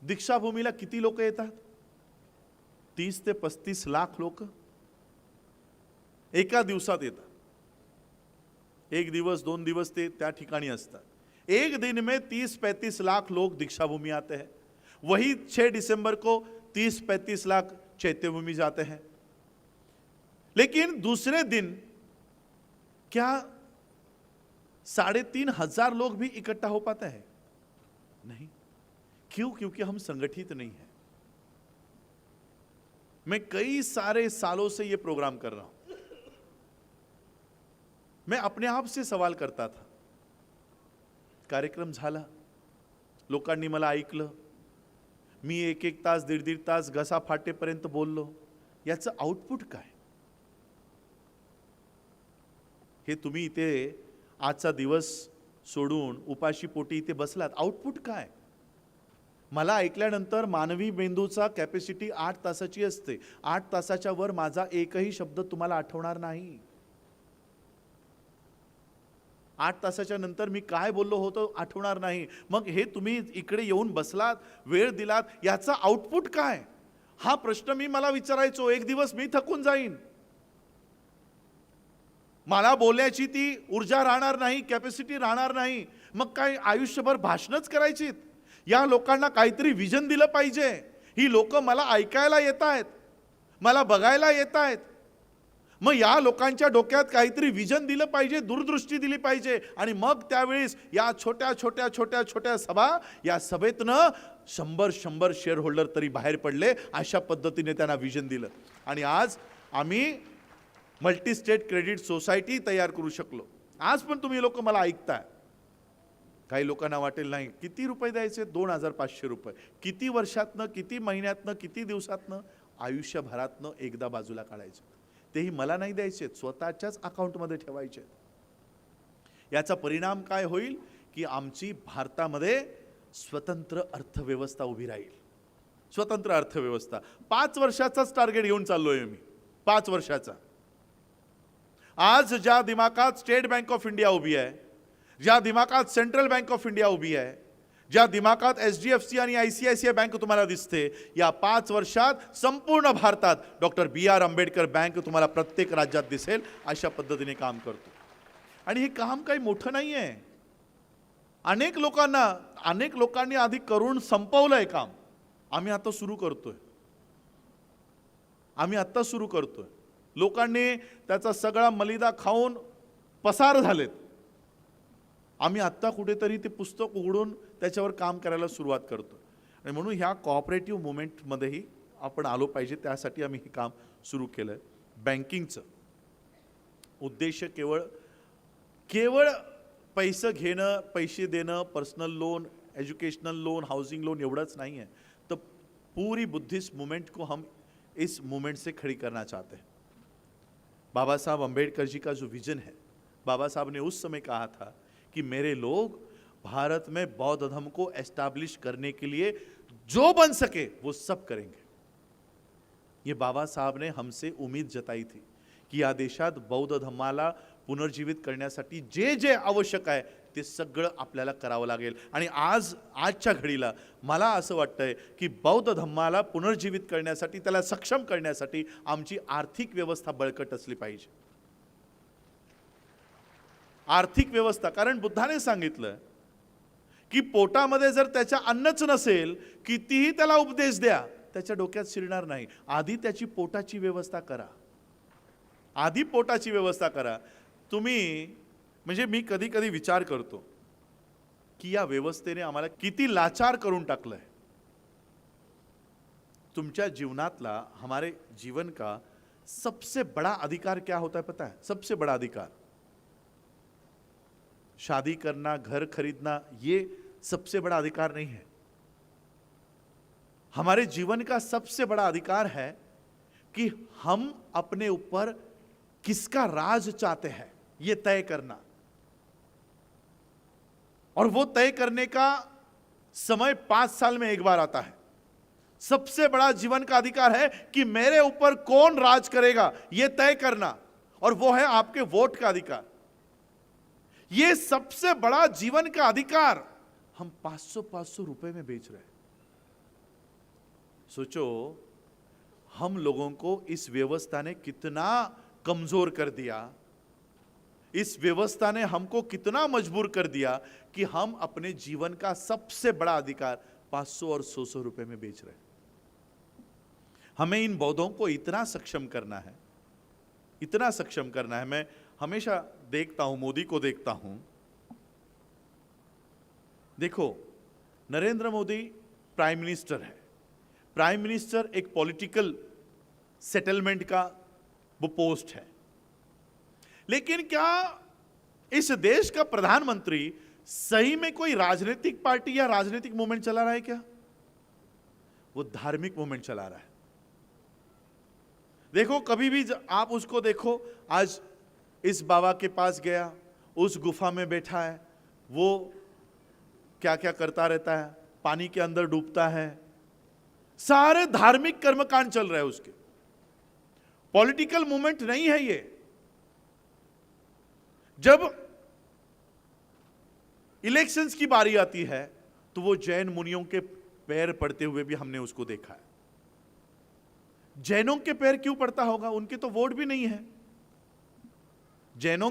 दीक्षाभूमीला किती लोक येतात? 30 ते 35 लाख लोक एका दिवसात येतात। एक दिवस 2 दिवस ते त्या ठिकाणी असतात। एक दिन में 30-35 लाख लोग दीक्षाभूमि आते हैं। वही 6 दिसंबर को 30-35 लाख चैत्यभूमि जाते हैं। लेकिन दूसरे दिन क्या 3,500 लोग भी इकट्ठा हो पाते हैं? नहीं। क्यों? क्योंकि हम संगठित नहीं हैं। मैं कई सारे सालों से यह प्रोग्राम कर रहा हूं। मैं अपने आप से सवाल करता था, कार्यक्रम झाला, लोकांनी मला ऐकलं, मी 1-1 तास 1.5 तास घसा फाटेपर्यंत बोललो, याचं आउटपुट काय? हे तुम्ही इथे आजचा दिवस सोडून उपाशी पोटी इथे बसलात, आउटपुट काय? मला ऐकल्यानंतर मानवी मेंदूचा कॅपॅसिटी 8 तासाची असते। 8 तासाच्या वर माझा एकही शब्द तुम्हाला आठवणार नाही। 8 तासाच्या नंतर मी काय बोललो होतो आठवणार नाही। मग हे तुम्ही इकडे येऊन बसलात, वेळ दिलात, याचा आउटपुट काय? हा प्रश्न मी मला विचारायचो। एक दिवस मी थकून जाईन, मला बोलण्याची ती ऊर्जा राहणार नाही, कॅपॅसिटी राहणार नाही। मग काय आयुष्यभर भाषणच करायची? या लोकांना काहीतरी विजन दिलं पाहिजे। ही लोक मला ऐकायला येत आहेत, मला बघायला येत आहेत। मग या लोकांच्या डोक्यात काहीतरी विजन दिलं पाहिजे, दूरदृष्टी दिली पाहिजे। आणि मग त्यावेळेस या छोट्या छोट्या छोट्या छोट्या सभा, या सभेतनं 100 शेअर होल्डर तरी बाहेर पडले, अशा पद्धतीने त्यांना विजन दिलं। आणि आज आम्ही मल्टी स्टेट क्रेडिट सोसायटी तयार करू शकलो। आज पण तुम्ही लोक मला ऐकताय। काही लोकांना वाटेल नाही किती रुपये द्यायचे, 2,500 रुपये, किती वर्षातनं, किती महिन्यातनं, किती दिवसातनं, आयुष्यभरातनं एकदा बाजूला काढायचे, तेही मला नाही द्यायचे, स्वतःच्याच अकाउंटमध्ये ठेवायचे। याचा परिणाम काय होईल की आमची भारतामध्ये स्वतंत्र अर्थव्यवस्था उभी राहील। स्वतंत्र अर्थव्यवस्था 5 वर्षाचाच टार्गेट घेऊन चाललोय मी, 5 वर्षाचा। आज ज्या दिमागात स्टेट बँक ऑफ इंडिया उभी आहे, ज्या दिमागात सेंट्रल बँक ऑफ इंडिया उभी आहे, ज्या दिमागात एचडीएफसी आणि आयसीआयसीआय बँक तुम्हाला दिसते, या 5 वर्षात संपूर्ण भारतात डॉक्टर BR आंबेडकर बँक तुम्हाला प्रत्येक राज्यात दिसेल, अशा पद्धतीने काम करतो। आणि हे काम काही मोठं नाही आहे। अनेक लोकांनी आधी करून संपवलंय काम, आम्ही आता सुरू करतोय। लोकांनी त्याचा सगळा मलिदा खाऊन पसार झालेत। आम्ही आत्ता कुठेतरी ते पुस्तक उघडून त्याच्यावर काम करायला सुरुवात करतो। आणि म्हणून ह्या कोऑपरेटिव्ह मुवमेंटमध्येही आपण आलो पाहिजे, त्यासाठी आम्ही हे काम सुरू केलं आहे। बँकिंगचं उद्देश केवळ पैसे घेणं, पैसे देणं, personal loan, educational loan, housing loan एवढंच नहीं है। तो पूरी बुद्धिस्ट मूवमेंट को हम इस मूवमेंट से खड़ी करना चाहते हैं। बाबा साहब अम्बेडकर जी का जो विजन है, बाबा साहब ने उस समय कहा था कि मेरे लोग भारत में बौद्ध धर्म को एस्टैब्लिश करने के लिए जो बन सके वो सब करेंगे। ये बाबा साहब ने हमसे उम्मीद जताई थी की या देशात बौद्ध धर्माला पुनर्जीवित करण्यासाठी जे जे आवश्यक आहे ते सगळं आपल्याला करावं लागेल। आणि आजच्या घडीला मला असं वाटतंय की बौद्ध धर्माला पुनर्जीवित करण्यासाठी, त्याला सक्षम करण्यासाठी आमची आर्थिक व्यवस्था बळकट असली पाहिजे। आर्थिक व्यवस्था, कारण बुद्धाने सांगितलं की पोटामध्ये जर त्याच्या अन्नच नसेल, कितीही त्याला उपदेश द्या त्याच्या डोक्यात शिरणार नाही। आधी त्याची पोटाची व्यवस्था करा, आधी पोटाची व्यवस्था करा। तुम्ही म्हणजे मी कधी कधी विचार करतो की या व्यवस्थेने आम्हाला किती लाचार करून टाकलंय. तुमच्या जीवनातला हमारे जीवन का सबसे बड़ा अधिकार क्या होता है पता है? सबसे बड़ा अधिकार शादी करना, घर खरीदना, ये सबसे बड़ा अधिकार नहीं है. हमारे जीवन का सबसे बड़ा अधिकार है कि हम अपने ऊपर किसका राज चाहते हैं ये तय करना. और वो तय करने का समय 5 साल में एक बार आता है. सबसे बड़ा जीवन का अधिकार है कि मेरे ऊपर कौन राज करेगा ये तय करना, और वो है आपके वोट का अधिकार. ये सबसे बड़ा जीवन का अधिकार हम 500 रुपए में बेच रहे हैं. सोचो, हम लोगों को इस व्यवस्था ने कितना कमजोर कर दिया. इस व्यवस्था ने हमको कितना मजबूर कर दिया कि हम अपने जीवन का सबसे बड़ा अधिकार 500 और 100 रुपए में बेच रहे हैं. हमें इन बौद्धों को इतना सक्षम करना है, इतना सक्षम करना है. मैं हमेशा देखता हूं, मोदी को देखता हूं. देखो, नरेंद्र मोदी प्राइम मिनिस्टर है. प्राइम मिनिस्टर एक पॉलिटिकल सेटलमेंट का वो पोस्ट है. लेकिन क्या इस देश का प्रधानमंत्री सही में कोई राजनीतिक पार्टी या राजनीतिक मूवमेंट चला रहा है क्या? वो धार्मिक मूवमेंट चला रहा है. देखो, कभी भी आप उसको देखो, आज इस बाबा के पास गया, उस गुफा में बैठा है, वो क्या क्या करता रहता है, पानी के अंदर डूबता है. सारे धार्मिक कर्मकांड चल रहे हैं उसके. पॉलिटिकल मूवमेंट नहीं है ये. जब इलेक्शंस की बारी आती है तो वो जैन मुनियों के पैर पड़ते हुए भी हमने उसको देखा है. जैनों के पैर क्यों पड़ता होगा? उनके तो वोट भी नहीं है. जैनों